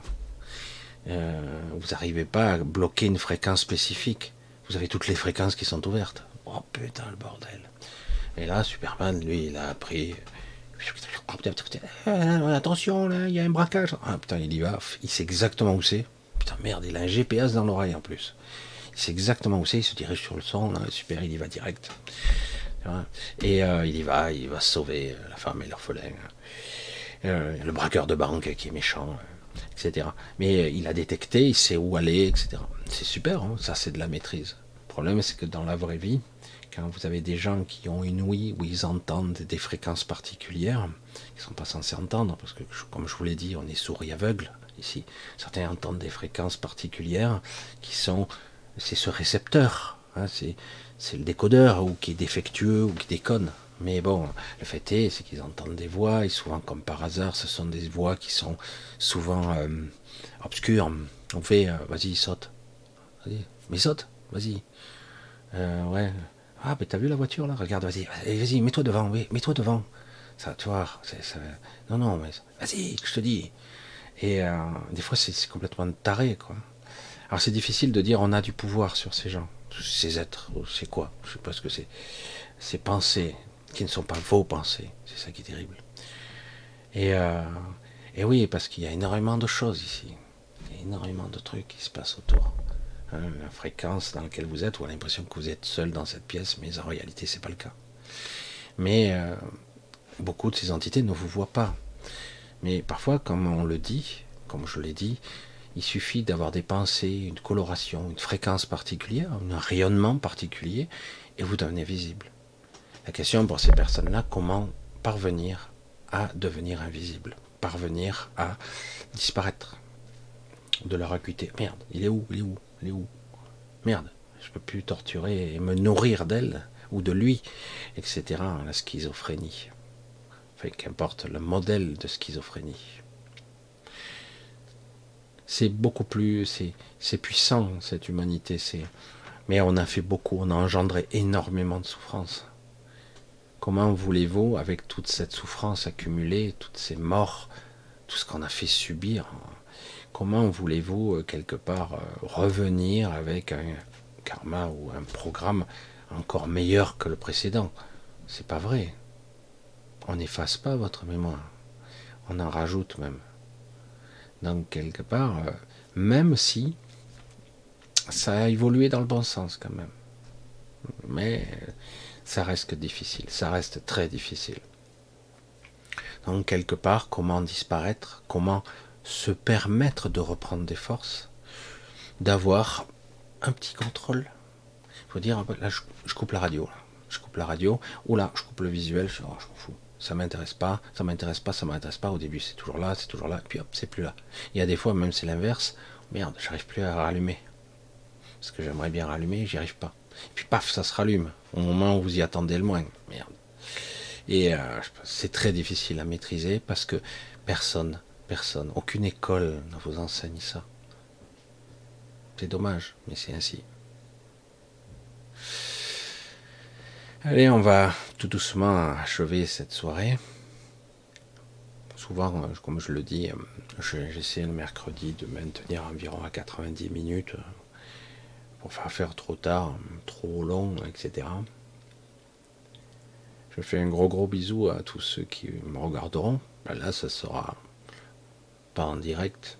[SPEAKER 1] Vous n'arrivez pas à bloquer une fréquence spécifique. Vous avez toutes les fréquences qui sont ouvertes. Oh putain, le bordel. Et là, Superman, lui, il a appris. Attention, là, il y a un braquage. Ah putain, il y va. Il sait exactement où c'est. Putain, merde, il a un GPS dans l'oreille en plus. Il sait exactement où c'est. Il se dirige sur le son. Là, super, il y va direct. Et il va sauver la femme et l'orphelin. Le braqueur de banque qui est méchant. Etc. Mais il a détecté, il sait où aller, etc. C'est super, hein, ça c'est de la maîtrise. Le problème c'est que dans la vraie vie, quand vous avez des gens qui ont une ouïe où ils entendent des fréquences particulières, ils ne sont pas censés entendre, parce que comme je vous l'ai dit, on est sourd et aveugle ici. Certains entendent des fréquences particulières c'est ce récepteur, hein, c'est le décodeur ou qui est défectueux ou qui déconne. Mais bon, le fait est, c'est qu'ils entendent des voix, et souvent, comme par hasard, ce sont des voix qui sont souvent obscures. On fait, vas-y, saute. Vas-y, mais saute, vas-y. Ouais. Ah, mais t'as vu la voiture là? Regarde, vas-y, mets-toi devant, oui, mets-toi devant. Ça, tu vois, non, mais vas-y, je te dis. Et des fois, c'est complètement taré, quoi. Alors c'est difficile de dire on a du pouvoir sur ces gens, ces êtres, c'est quoi, je sais pas ce que c'est. Ces pensées qui ne sont pas vos pensées, c'est ça qui est terrible. Et, euh, et oui, parce qu'il y a énormément de choses ici, il y a énormément de trucs qui se passent autour. Hein, la fréquence dans laquelle vous êtes, vous avez l'impression que vous êtes seul dans cette pièce, mais en réalité c'est pas le cas. Mais beaucoup de ces entités ne vous voient pas. Mais parfois, comme on le dit, comme je l'ai dit, il suffit d'avoir des pensées, une coloration, une fréquence particulière, un rayonnement particulier, et vous devenez visible. La question pour ces personnes-là, comment parvenir à devenir invisible, parvenir à disparaître de leur acuité. Merde, il est où, il est où, il est où? Merde, je peux plus torturer et me nourrir d'elle ou de lui, etc. La schizophrénie. Enfin, qu'importe le modèle de schizophrénie. C'est beaucoup plus, c'est puissant cette humanité. Mais on a fait beaucoup, on a engendré énormément de souffrance. Comment voulez-vous, avec toute cette souffrance accumulée, toutes ces morts, tout ce qu'on a fait subir, comment voulez-vous quelque part revenir avec un karma ou un programme encore meilleur que le précédent? C'est pas vrai. On n'efface pas votre mémoire, on en rajoute même. Donc quelque part, même si ça a évolué dans le bon sens quand même, mais ça reste difficile, ça reste très difficile. Donc quelque part, comment disparaître, comment se permettre de reprendre des forces, d'avoir un petit contrôle. Il faut dire, là je coupe la radio, là. Je coupe la radio, ou là je coupe le visuel, je m'en fous. Ça m'intéresse pas, ça m'intéresse pas, ça m'intéresse pas. Au début c'est toujours là, et puis hop, c'est plus là. Il y a des fois même c'est l'inverse. Merde, j'arrive plus à rallumer. Parce que j'aimerais bien rallumer, j'y arrive pas. Et puis paf, ça se rallume, au moment où vous y attendez le moins. Merde. Et c'est très difficile à maîtriser parce que personne, aucune école ne vous enseigne ça. C'est dommage, mais c'est ainsi. Allez, on va tout doucement achever cette soirée. Souvent, comme je le dis, j'essaie le mercredi de maintenir environ à 90 minutes pour pas faire trop tard, trop long, etc. Je fais un gros bisou à tous ceux qui me regarderont. Là, ça sera pas en direct,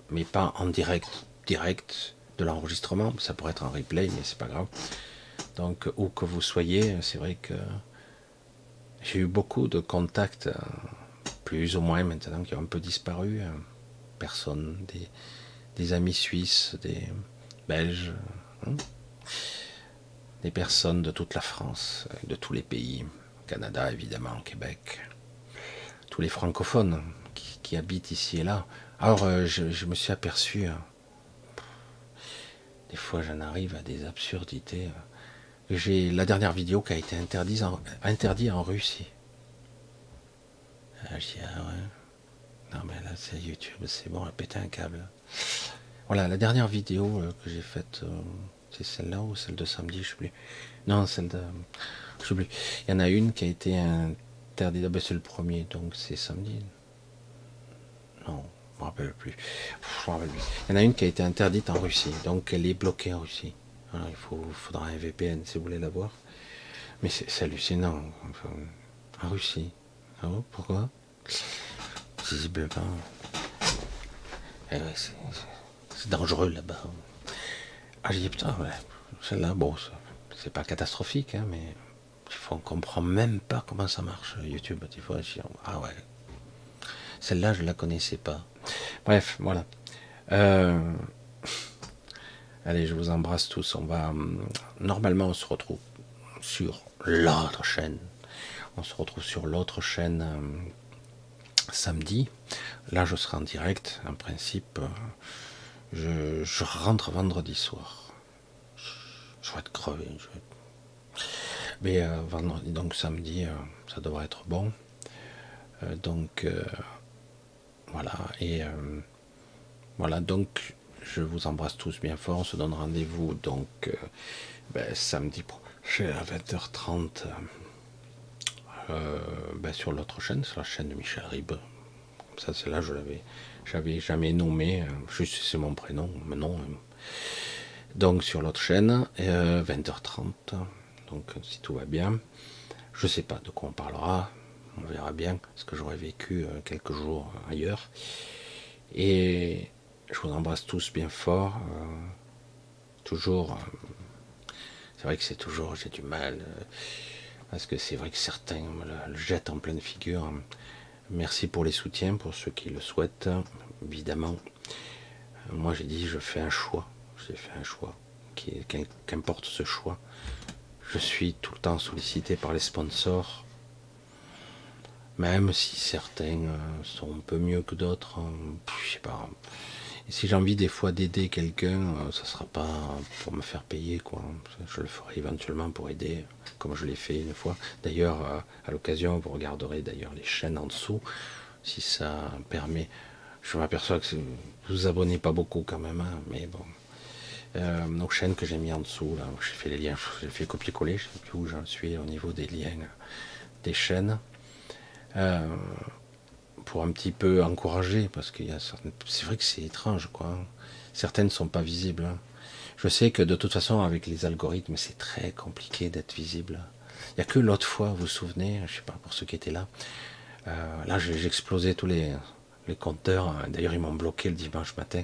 [SPEAKER 1] mais pas en direct de l'enregistrement. Ça pourrait être un replay, mais c'est pas grave. Donc, où que vous soyez, c'est vrai que j'ai eu beaucoup de contacts, plus ou moins maintenant, qui ont un peu disparu. Personnes, des amis suisses, des Belges, hein, des personnes de toute la France, de tous les pays, Canada évidemment, Québec, tous les francophones qui habitent ici et là. Alors, je me suis aperçu, des fois j'en arrive à des absurdités. J'ai la dernière vidéo qui a été interdite en Russie. Je dis, ah ouais. Non, mais là, c'est YouTube, c'est bon, elle a pété un câble. Voilà, la dernière vidéo que j'ai faite, c'est celle-là ou celle de samedi, je sais plus. Non, celle de. Je sais plus. Il y en a une qui a été interdite. Ah ben, c'est le premier, donc c'est samedi. Non, je me rappelle plus. Je me rappelle plus. Il y en a une qui a été interdite en Russie, donc elle est bloquée en Russie. Voilà, faudra un VPN si vous voulez la voir. Mais c'est hallucinant. Enfin, en Russie. Ah bon, pourquoi? Visiblement. Eh ouais, c'est dangereux là-bas. Ah, j'ai dit putain, ouais, celle-là, bon, c'est pas catastrophique, hein, mais on comprend même pas comment ça marche YouTube. Des fois, je dis, ah ouais, celle-là, je la connaissais pas. Bref, voilà. Euh, Allez, je vous embrasse tous. Normalement, on se retrouve sur l'autre chaîne. On se retrouve sur l'autre chaîne samedi. Là, je serai en direct. En principe, je rentre vendredi soir. Je vais être crevé. Mais vendredi, donc samedi, ça devrait être bon. Donc voilà. Et voilà. Donc je vous embrasse tous bien fort. On se donne rendez-vous donc samedi prochain à 20h30 sur l'autre chaîne, sur la chaîne de Michel Ribes. Ça, c'est là, je l'avais j'avais jamais nommé, juste c'est mon prénom, mon nom. Donc sur l'autre chaîne, 20h30, donc si tout va bien, je sais pas de quoi on parlera, on verra bien, parce que j'aurais vécu quelques jours ailleurs. Et je vous embrasse tous bien fort, toujours, c'est vrai que c'est toujours, j'ai du mal, parce que c'est vrai que certains me le jettent en pleine figure. Merci pour les soutiens, pour ceux qui le souhaitent, évidemment. Moi j'ai dit, je fais un choix, j'ai fait un choix, qu'importe ce choix. Je suis tout le temps sollicité par les sponsors, même si certains sont un peu mieux que d'autres, je sais pas. Et si j'ai envie des fois d'aider quelqu'un, ça sera pas pour me faire payer, quoi. Je le ferai éventuellement pour aider, comme je l'ai fait une fois. D'ailleurs, à l'occasion, vous regarderez d'ailleurs les chaînes en dessous, si ça permet. Je m'aperçois que vous vous abonnez pas beaucoup quand même, hein, mais bon. Nos chaînes que j'ai mis en dessous, là, j'ai fait les liens, j'ai fait copier-coller, je sais plus où j'en suis au niveau des liens des chaînes, pour un petit peu encourager, parce qu'il y a certaines, c'est vrai que c'est étrange, quoi. Certaines ne sont pas visibles. Hein. Je sais que de toute façon, avec les algorithmes, c'est très compliqué d'être visible. Il n'y a que l'autre fois, vous vous souvenez, je sais pas, pour ceux qui étaient là, là j'ai explosé tous les compteurs, d'ailleurs ils m'ont bloqué le dimanche matin,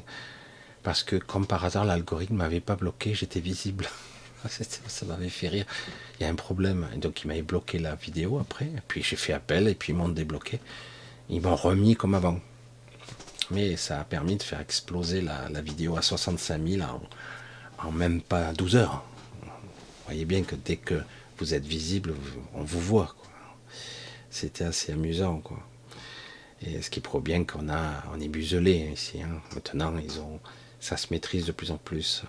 [SPEAKER 1] parce que comme par hasard l'algorithme m'avait pas bloqué, j'étais visible. Ça m'avait fait rire. Il y a un problème, et donc il m'avait bloqué la vidéo après, et puis j'ai fait appel et puis ils m'ont débloqué. Ils m'ont remis comme avant. Mais ça a permis de faire exploser la vidéo à 65 000 en même pas 12 heures. Vous voyez bien que dès que vous êtes visible, on vous voit, quoi. C'était assez amusant, quoi. Et ce qui prouve bien qu'on est muselé ici. Hein. Maintenant, ça se maîtrise de plus en plus.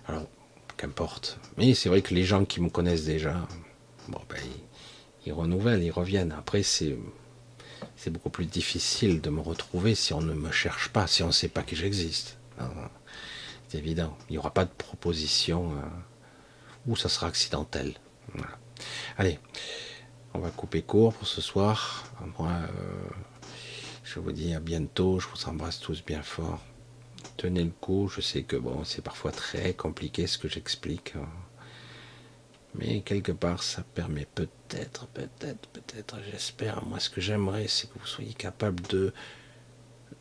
[SPEAKER 1] Alors, qu'importe. Mais c'est vrai que les gens qui me connaissent déjà, bon, ben, ils renouvellent, ils reviennent. Après, c'est beaucoup plus difficile de me retrouver si on ne me cherche pas, si on ne sait pas que j'existe. C'est évident. Il n'y aura pas de proposition ou ça sera accidentel. Voilà. Allez, on va couper court pour ce soir. Moi, je vous dis à bientôt. Je vous embrasse tous bien fort. Tenez le coup. Je sais que bon, c'est parfois très compliqué ce que j'explique. Mais quelque part, ça permet peut-être, j'espère. Moi, ce que j'aimerais, c'est que vous soyez capable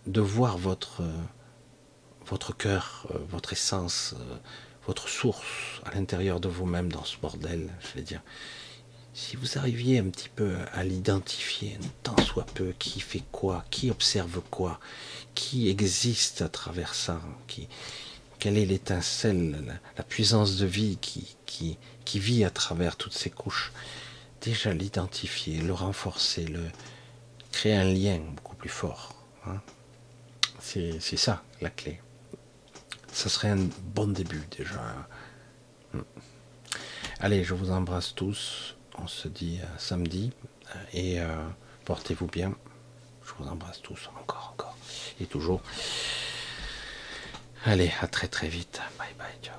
[SPEAKER 1] de voir votre cœur, votre essence, votre source à l'intérieur de vous-même dans ce bordel, je vais dire. Si vous arriviez un petit peu à l'identifier, tant soit peu, qui fait quoi, qui observe quoi, qui existe à travers ça, quelle est l'étincelle, la puissance de vie qui vit à travers toutes ces couches. Déjà l'identifier, le renforcer, créer un lien beaucoup plus fort. Hein. C'est ça la clé. Ça serait un bon début déjà. Allez, je vous embrasse tous. On se dit samedi et portez-vous bien. Je vous embrasse tous encore et toujours. Allez, à très très vite. Bye bye, ciao.